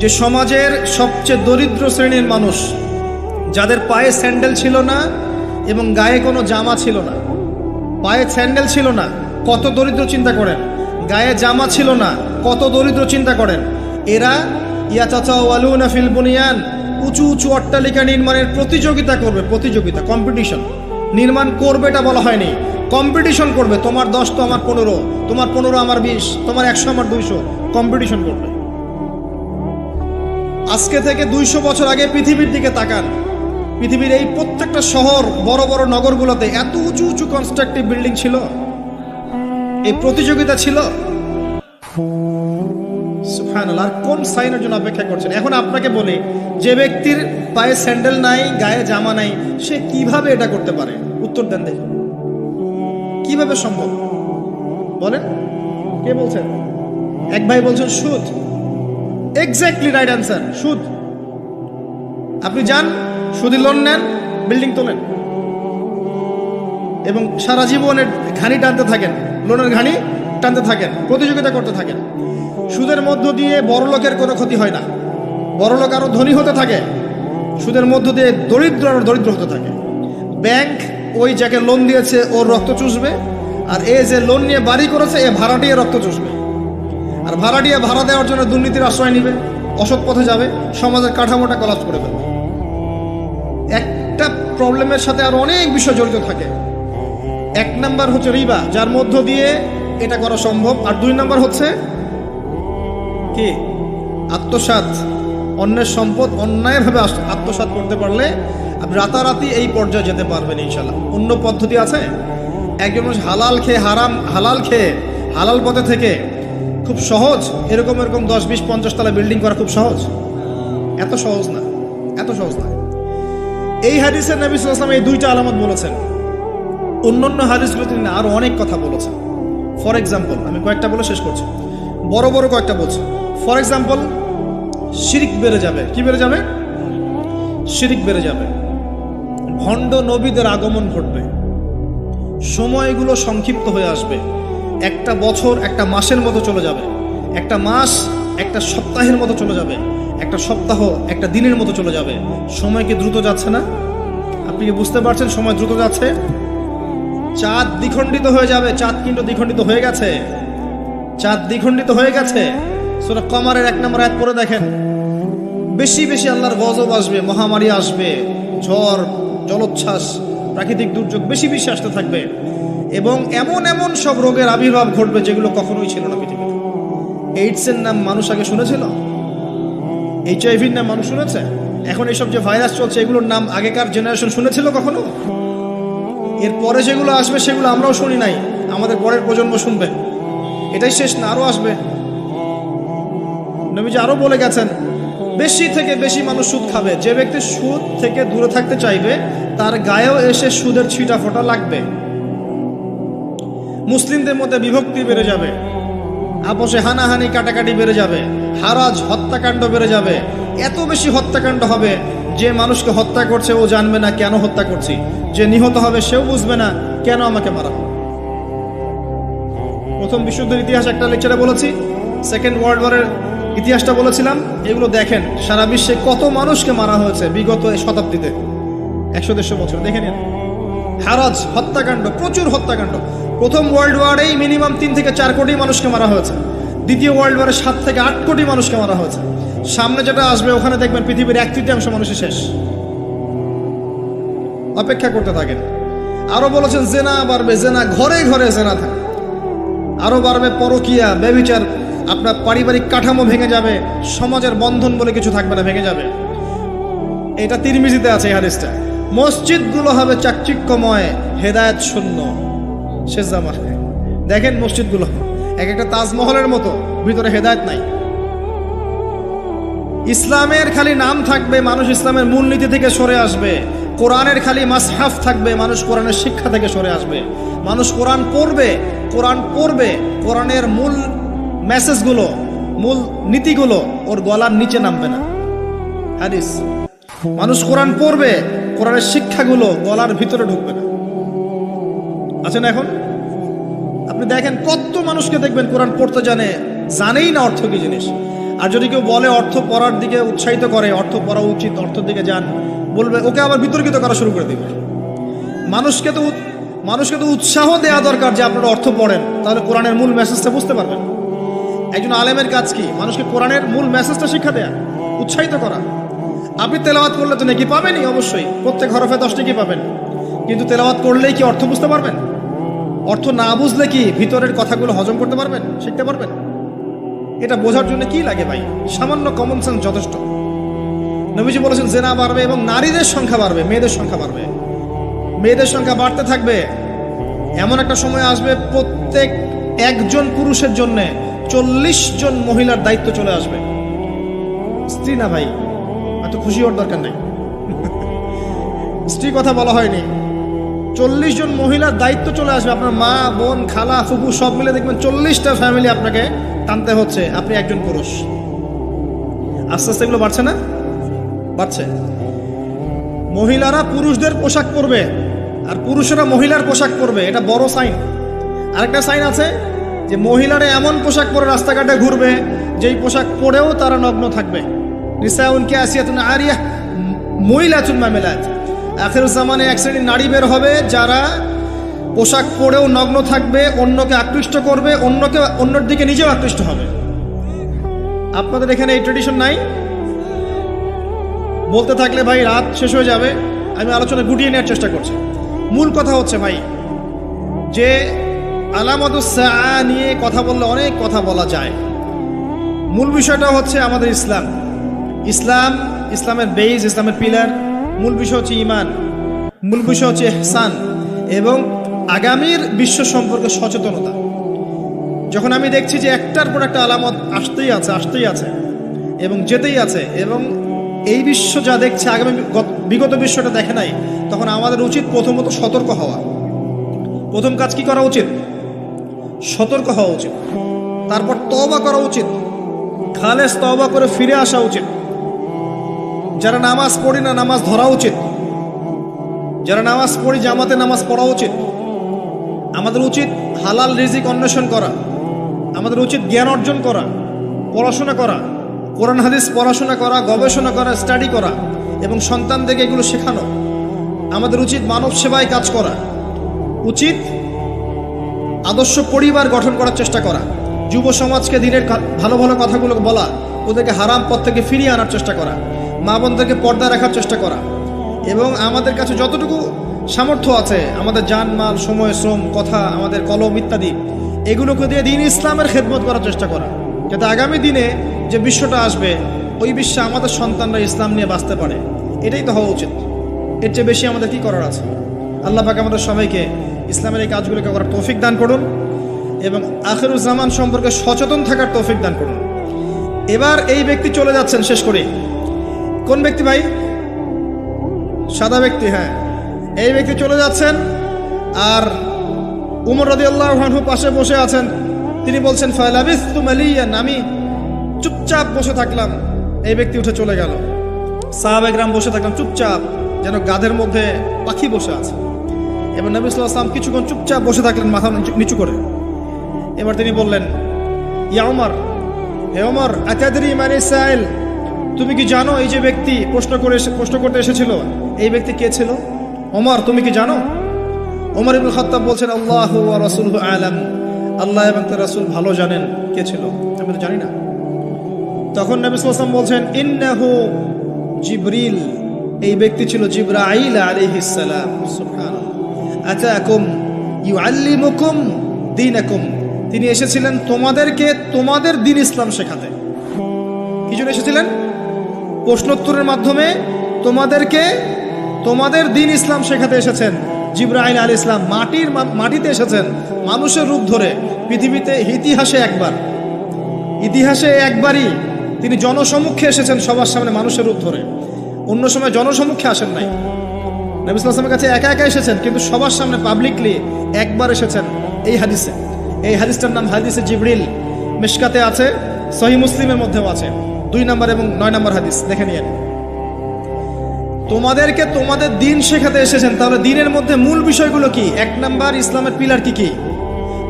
যে সমাজের সবচেয়ে দরিদ্র শ্রেণীর মানুষ, যাদের পায়ে স্যান্ডেল ছিল না এবং গায়ে কোনো জামা ছিল না, পায়ে স্যান্ডেল ছিল না, কত দরিদ্র চিন্তা করেন, গায়ে জামা ছিল না, কত দরিদ্র চিন্তা করেন, এরা ইয়াতাতাওয়ালুনা ফিল বুনিয়ান, উঁচু উঁচু অট্টালিকা নির্মাণের প্রতিযোগিতা করবে। প্রতিযোগিতা, কম্পিটিশন। নির্মাণ করবে এটা বলা হয়নি, কম্পিটিশন করবে। তোমার 10 তো আমার 15, তোমার 15 আমার 20, তোমার 100 আমার 200, কম্পিটিশন করবে। আজকে থেকে 200 বছর আগে পৃথিবীর দিকে তাকান, পৃথিবীর এই প্রত্যেকটা শহর, বড় বড় নগরগুলোতে এত উঁচু উঁচু কনস্ট্রাকটিভ বিল্ডিং ছিল, এই প্রতিযোগিতা ছিল। সুবহানাল্লাহ, কোন সাইনের জন্য অপেক্ষা করছেন? এখন আপনাকে বলি, যে ব্যক্তির পায়ে স্যান্ডেল নাই, গায়ে জামা নাই, সে কিভাবে এটা করতে পারে? উত্তর দেন দেখি, কিভাবে সম্ভব বলেন? কে বলছেন? এক ভাই বলছেন সুদ। এক্স্যাক্টলি রাইট অ্যান্সার, সুদ। আপনি যান, সুদি লোন নেন, বিল্ডিং তোলেন এবং সারা জীবনের ঘানি টানতে থাকেন, লোনের ঘানি টানতে থাকেন, প্রতিযোগিতা করতে থাকেন। সুদের মধ্য দিয়ে বড় লোকের কোনো ক্ষতি হয় না, বড় লোক আরো ধনী হতে থাকে, সুদের মধ্য দিয়ে দরিদ্র আরো দরিদ্র হতে থাকে। ব্যাংক ওই যাকে লোন দিয়েছে ওর রক্ত চুষবে, আর এ যে লোন নিয়ে বাড়ি করেছে এ ভাড়াটিয়ে রক্ত চুষবে, আর ভাড়াটিয়ে ভাড়া দেওয়ার জন্য দুর্নীতির আশ্রয় নিবে, অসৎ পথে যাবে, সমাজের কাঠামোটা কলাপস করে ফেলবে। একটা প্রবলেমের সাথে আরো অনেক বিষয় জড়িত থাকে। 1 নাম্বার হচ্ছে রিবা, যার মধ্য দিয়ে এটা করা সম্ভব। আর 2 নাম্বার হচ্ছে কি? আত্মসাৎ। অন্যের সম্পদ অন্যায়ভাবে আত্মসাৎ করতে পারলে আপনি রাতারাতি এই পর্যায়ে যেতে পারবেন ইনশাল্লাহ। অন্য পদ্ধতি আছে? একজন মানুষ হালাল খেয়ে হালাল পথে থেকে খুব সহজ এরকম 10, 20, 50 তলা বিল্ডিং করা খুব সহজ? এত সহজ না, এত সহজ না। এই হাদিসে নবী সাল্লাল্লাহু আলাইহি ওয়াসাল্লাম এই 2টা আলামত বলেছেন। অন্যান্য হাদিসগুলো তিনি আরো অনেক কথা বলেছেন। ফর এক্সাম্পল, আমি কয়েকটা বলে শেষ করছি, বড় বড় কয়েকটা বলছি। ফর এক্সাম্পল, শিরক বেড়ে যাবে। কি বেড়ে যাবে? শিরক বেড়ে যাবে। ভণ্ড নবীদের আগমন ঘটবে, সময়গুলো সংক্ষিপ্ত হয়ে আসবে। একটা বছর একটা মাসের মতো চলে যাবে, একটা মাস একটা সপ্তাহের মতো চলে যাবে, একটা সপ্তাহ একটা দিনের মতো চলে যাবে। সময় কি দ্রুত যাচ্ছে না? আপনি কি বুঝতে পারছেন সময় দ্রুত যাচ্ছে? চাঁদ দ্বিখণ্ডিত হয়ে যাবে। চাঁদ কিন্তু দ্বিখণ্ডিত হয়ে গেছে, চাঁদ দ্বিখণ্ডিত হয়ে গেছে। সূরা কমারের 1 নম্বর আয়াত পড়ে দেখেন। বেশি বেশি আল্লাহর গজব আসবে, মহামারী আসবে, ঝড়, জলোচ্ছ্বাস, প্রাকৃতিক দুর্যোগ বেশি বেশি আসতে থাকবে এবং এমন এমন সব রোগের আবির্ভাব ঘটবে যেগুলো কখনোই ছিল না পৃথিবীতে। এইডসের নাম মানুষ আগে শুনেছিল? HIV-র নাম মানুষ শুনেছে? এখন এইসব যে ভাইরাস চলছে এগুলোর নাম আগেকার জেনারেশন শুনেছিল কখনো? এরপরে যেগুলো আসবে সেগুলো আমরাও শুনি নাই, আমাদের পরের প্রজন্ম শুনবে। এটাই শেষ না, আরো আসবে। নবীজি আরো বলে গেছেন, বেশি থেকে বেশি মানুষ সুদ খাবে। যে ব্যক্তি সুদ থেকে দূরে থাকতে চাইবে তার গায়েও এসে সুদের ছিটা ফোঁটা লাগবে। মুসলিমদের মধ্যে বিভক্তি বেড়ে যাবে, আপোষে হানাহানি কাটাকাটি বেড়ে যাবে, হারাজ হত্যাকাণ্ড বেড়ে যাবে। এত বেশি হত্যাকাণ্ড হবে যে মানুষকে হত্যা করছে ও জানবে না কেন হত্যা করছি, যে নিহত হবে সেও বুঝবে না কেন আমাকে মারা হবে। প্রথম বিশ্বযুদ্ধের ইতিহাস একটা লেকচারে বলেছি, সেকেন্ড ওয়ার্ল্ড ওয়ারের ইতিহাসটা বলেছিলাম। এগুলো দেখেন, সারা বিশ্বে কত মানুষকে মারা হয়েছে বিগত এই শতাব্দীতে, 100-150 বছর দেখে নিন। হারাজ হত্যাকাণ্ড, প্রচুর হত্যাকাণ্ড। প্রথম ওয়ার্ল্ড ওয়ারেই মিনিমাম 3 থেকে 4 কোটি মানুষকে মারা হয়েছে। দ্বিতীয় ওয়ার্ল্ড ওয়ারে 7 থেকে 8 কোটি মানুষকে মারা হয়েছে। সামনে যেটা আসবে ওখানে দেখবেন পৃথিবীর 1/3 মানুষই শেষ। অপেক্ষা করতে থাকেন। আরো বলেছেন জেনা বাড়বে, জেনা ঘরে ঘরে জেনা থাকে। আরো বাড়বে পরকীয়া, ব্যভিচার, আপনার পারিবারিক কাঠামো ভেঙে যাবে, সমাজের বন্ধন বলে কিছু থাকবে না, ভেঙে যাবে। এটা তিরমিজিতে আছে এই হাদিসটা। মসজিদগুলো হবে চাকচিক্যময়, হেদায়েত শূন্য শেষ জামানায়। দেখেন মসজিদগুলো এক একটা তাজমহলের মতো, ভিতরে হেদায়েত নাই। ইসলামের খালি নাম থাকবে, মানুষ ইসলামের মূলনীতি থেকে সরে আসবে। কোরআনের খালি মাসহাফ থাকবে, মানুষ কোরআনের শিক্ষা থেকে সরে আসবে। মানুষ কোরআন পড়বে, কোরআনের মূল মেসেজগুলো, মূল নীতিগুলো ওর গলার নিচে নামবে না। হাদিস, মানুষ কোরআন পড়বে, কোরআনের শিক্ষাগুলো গলার ভিতরে ঢুকবে না। আছেন এখন আপনি দেখেন কত মানুষকে দেখবেন কোরআন পড়তে জানেই না অর্থ কি জিনিস। আর যদি কেউ বলে অর্থ পড়ার দিকে উৎসাহিত করে, অর্থ পড়া উচিত, অর্থের দিকে যান, বলবে ওকে আবার বিতর্কিত করা শুরু করে দিবে। মানুষকে তো উৎসাহ দেওয়া দরকার যে আপনারা অর্থ পড়েন, তাহলে কোরআনের মূল মেসেজটা বুঝতে পারবেন। একজন আলেমের কাজ কি? মানুষকে কোরআনের মূল মেসেজটা শিক্ষা দেয়া, উৎসাহিত করা। আপনি তেলাওয়াত করলে তো নেকি পাবেনই, অবশ্যই প্রত্যেক হরফে 10 নেকি পাবেন, কিন্তু তেলাওয়াত করলেই কি অর্থ বুঝতে পারবেন? অর্থ না বুঝলে কি ভিতরের কথাগুলো হজম করতে পারবেন, শিখতে পারবেন? এটা বোঝার জন্য কি লাগে ভাই? সামান্য কমন সেন্স যথেষ্ট। নবীজি বলেছেন জেনা বাড়বে এবং নারীদের সংখ্যা বাড়বে, মেয়েদের সংখ্যা বাড়বে। মেয়েদের সংখ্যা বাড়তে থাকবে। এমন একটা সময় আসবে প্রত্যেক একজন পুরুষের জন্য 40 জন মহিলার দায়িত্ব চলে আসবে। স্ত্রী না ভাই, এত খুশি হওয়ার দরকার নেই। স্ত্রী কথা বলা হয়নি। 40 জন মহিলার দায়িত্ব চলে আসবে। আপনার মা, বোন, খালা, ফুফু সব মিলে দেখবেন 40টা ফ্যামিলি আপনাকে টানতে হচ্ছে, আপনি একজন পুরুষ। আস্তে আস্তে এগুলো বাড়ছে না? বাড়ছে। মহিলারা পুরুষদের পোশাক পরবে আর পুরুষেরা মহিলার পোশাক পরবে, এটা বড় সাইন। আরেকটা সাইন আছে যে মহিলারা এমন পোশাক পরে রাস্তাঘাটে ঘুরবে যেই পোশাক পরেও তারা নগ্ন থাকবে। নিসাউন কাসিয়াতুন আরিয়াহ মুইলাতুন মামিলাত। আখিরুজ জামানে এক শ্রেণীর নারী বের হবে যারা পোশাক পরেও নগ্ন থাকবে, অন্যকে আকৃষ্ট করবে, অন্যর দিকে নিজেও আকৃষ্ট হবে। আপনাদের এখানে এই ট্রেডিশন নাই? বলতে থাকলে ভাই রাত শেষ হয়ে যাবে, আমি আলোচনা গুটিয়ে নেওয়ার চেষ্টা করছি। মূল কথা হচ্ছে ভাই যে আলামাতুস সাআ নিয়ে কথা বললে অনেক কথা বলা যায়। মূল বিষয়টা হচ্ছে আমাদের ইসলামের বেজ, ইসলামের পিলার। মূল বিষয় হচ্ছে ঈমান, মূল বিষয় হচ্ছে ইহসান এবং আগামীর বিশ্ব সম্পর্কে সচেতনতা। যখন আমি দেখছি যে একটার পর একটা আলামত আসতেই আছে এবং যেতেই আছে, এবং এই বিশ্ব যা দেখছে আগামী বিগত বিশ্বটা দেখে নাই, তখন আমাদের উচিত প্রথমত সতর্ক হওয়া। প্রথম কাজ কি করা উচিত? সতর্ক হওয়া উচিত। তারপর তওবা করা উচিত, খালেস তওবা করে ফিরে আসা উচিত। যারা নামাজ পড়ি না, নামাজ ধরা উচিত। যারা নামাজ পড়ি, জামাতে নামাজ পড়া উচিত। আমাদের উচিত হালাল রিজিক অন্বেষণ করা। আমাদের উচিত জ্ঞান অর্জন করা, পড়াশোনা করা, কোরআন হাদিস পড়াশোনা করা, গবেষণা করা, স্টাডি করা এবং সন্তানদেরকে এগুলো শেখানো। আমাদের উচিত মানব সেবায় কাজ করা, উচিত আদর্শ পরিবার গঠন করার চেষ্টা করা, যুব সমাজকে দিনের ভালো ভালো কথাগুলো বলা, ওদেরকে হারাম পথ থেকে ফিরিয়ে আনার চেষ্টা করা, মা বোনদেরকে পর্দা রাখার চেষ্টা করা, এবং আমাদের কাছে যতটুকু সামর্থ্য আছে আমাদের জানমাল, সময়, শ্রম, কথা, আমাদের কলম ইত্যাদি, এগুলোকে দিয়ে দিন ইসলামের খেদমত করার চেষ্টা করা, যাতে আগামী দিনে যে বিশ্বটা আসবে ওই বিশ্বে আমাদের সন্তানরা ইসলাম নিয়ে বাঁচতে পারে। এটাই তো হওয়া উচিত। এর চেয়ে বেশি আমাদের কি করার আছে? আল্লাহ পাক আমাদের সবাইকে ইসলামের এই কাজগুলোকে করার তৌফিক দান করুন এবং আখিরুজ জামান সম্পর্কে সচেতন থাকার তৌফিক দান করুন। এবার এই ব্যক্তি চলে যাচ্ছেন, শেষ করি। কোন ব্যক্তি ভাই? সাদা ব্যক্তি, হ্যাঁ। এই ব্যক্তি চলে যাচ্ছেন আর উমর রাদিয়াল্লাহু আনহু পাশে বসে আছেন। তিনি বলছেন ফালাবিস্তু মালিয়ান, আমি চুপচাপ বসে থাকলাম। এই ব্যক্তি উঠে চলে গেল। সাহাবায়ে কেরাম বসে থাকলাম চুপচাপ, যেন গাধের মধ্যে পাখি বসে আছে। এবার নবী সাল্লাল্লাহু আলাইহি ওয়াসাল্লাম কিছুক্ষণ চুপচাপ বসে থাকলেন, মাথা নিচু করে। এবার তিনি বললেন, ইয়া উমর, হে উমর, আতাদরি মানে সাইল, তুমি কি জানো এই যে ব্যক্তি প্রশ্ন করতে এসেছিল, এই ব্যক্তি কে ছিল? ওমর, তুমি কি জানো? ওমর ইবনে খাত্তাব বলছেন, আল্লাহু ওয়া রাসূলুহু আলাম, আল্লাহ এবং তার রাসূল ভালো জানেন কে ছিল, আমি তো জানি না। তখন নবী সাল্লাল্লাহু আলাইহি ওয়াসাল্লাম বলছেন, ইন্নাহু জিবরিল, এই ব্যক্তি ছিল জিবরাইল আলাইহিস সালাম। সুবহানাল্লাহ। আতাকুম ইউআল্লিমুকুম দীনাকুম, তিনি এসেছিলেন তোমাদেরকে তোমাদের দ্বীন ইসলাম শেখাতে। কি জন্য এসেছিলেন? প্রশ্নোত্তরের মাধ্যমে তোমাদের দিন ইসলাম শেখাতে এসেছেন জিবরাইল আলাইহিস সালাম। মাটিতে এসেছেন মানুষের রূপ ধরে। পৃথিবীতে ইতিহাসে একবারই তিনি জনসমক্ষে এসেছেন, সবার সামনে মানুষের রূপ ধরে। অন্য সময় জনসমক্ষে আসেন নাই। নবী সাল্লাল্লাহু আলাইহি ওয়াসাল্লামের কাছে একা একা এসেছেন, কিন্তু সবার সামনে পাবলিকলি একবার এসেছেন এই হাদিসে। এই হাদিসটার নাম হাদিসে জিবরিল। মিশকাতে আছে, সহিহ মুসলিমের মধ্যেও আছে, 2 নম্বর এবং 9 নম্বর হাদিস দেখে নিয়েন। তোমাদেরকে তোমাদের দিন শেখাতে এসেছেন। তাহলে দিনের মধ্যে মূল বিষয়গুলো কি? 1 নম্বর ইসলামের পিলার কি কি,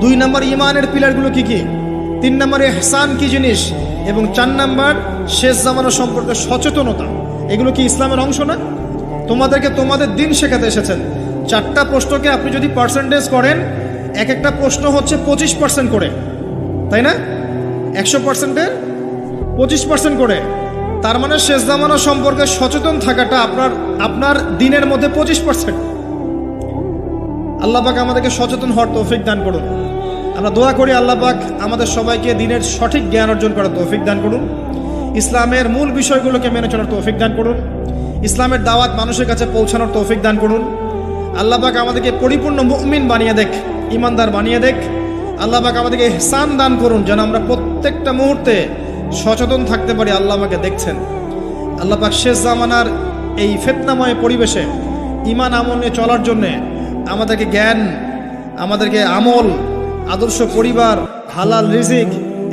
2 নম্বর ইমানের পিলারগুলো কি কি, 3 নম্বর ইহসান কি জিনিস, এবং 4 নম্বর শেষ জামানা সম্পর্কে সচেতনতা। এগুলো কি ইসলামের অংশ না? তোমাদেরকে তোমাদের দিন শেখাতে এসেছেন। 4টা প্রশ্নকে আপনি যদি পার্সেন্টেজ করেন, এক একটা প্রশ্ন হচ্ছে 25% করে, তাই না? 100%-এর 25% করে। তার মানে শেষ জামানা সম্পর্কে সচেতন থাকাটা আপনার দিনের মধ্যে 25%। আল্লাহ পাক আমাদেরকে সচেতন হওয়ার তৌফিক দান করুন। আমরা দোয়া করি আল্লাহ পাক আমাদের সবাইকে দিনের সঠিক জ্ঞান অর্জন করার তৌফিক দান করুন। ইসলামের মূল বিষয়গুলোকে মেনে চলার তৌফিক দান করুন। ইসলামের দাওয়াত মানুষের কাছে পৌঁছানোর তৌফিক দান করুন। আল্লাহ পাক আমাদেরকে পরিপূর্ণ মুমিন বানিয়ে দেখ, ইমানদার বানিয়ে দেখ। আল্লাহ পাক আমাদেরকে ইহসান দান করুন, যেন আমরা প্রত্যেকটা মুহূর্তে সচেতন থাকতে পারি আল্লাহ আমাকে দেখছেন। আল্লাহ পাক শেষ জামানার এই ফিতনাময় পরিবেশে ঈমান আমল নিয়ে চলার জন্যে আমাদেরকে জ্ঞান, আমাদেরকে আমল, আদর্শ পরিবার, হালাল রিজিক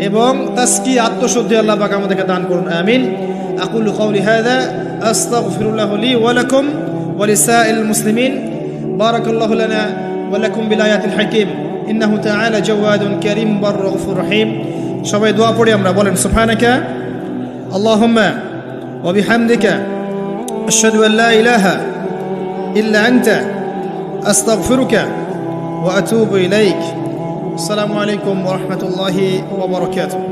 এবং তাসকিয়া, আত্মশুদ্ধি আল্লাহ পাক আমাদেরকে দান করুন। আমিন। আকুলু কাওলি হাযা আস্তাগফিরুল্লাহ লি ওয়া লাকুম ওয়া লিসাইল মুসলিমিন। বারাকাল্লাহু লানা ওয়া লাকুম বিল আয়াতিল হাকীম। ইন্নাহু তাআলা জাওয়াদুন কারীম বাররুর গফুর রহিম। সবাই দোয়া পড়ি আমরা, বলেন সুবহানাকা আল্লাহুম্মা ওয়া বিহামদিকা আশহাদু আল লা ইলাহা ইল্লা আনতা আস্তাগফিরুকা ওয়া আতুবু ইলাইক। আসসালামু আলাইকুম ওয়া রাহমাতুল্লাহি ওয়া বারাকাতুহু।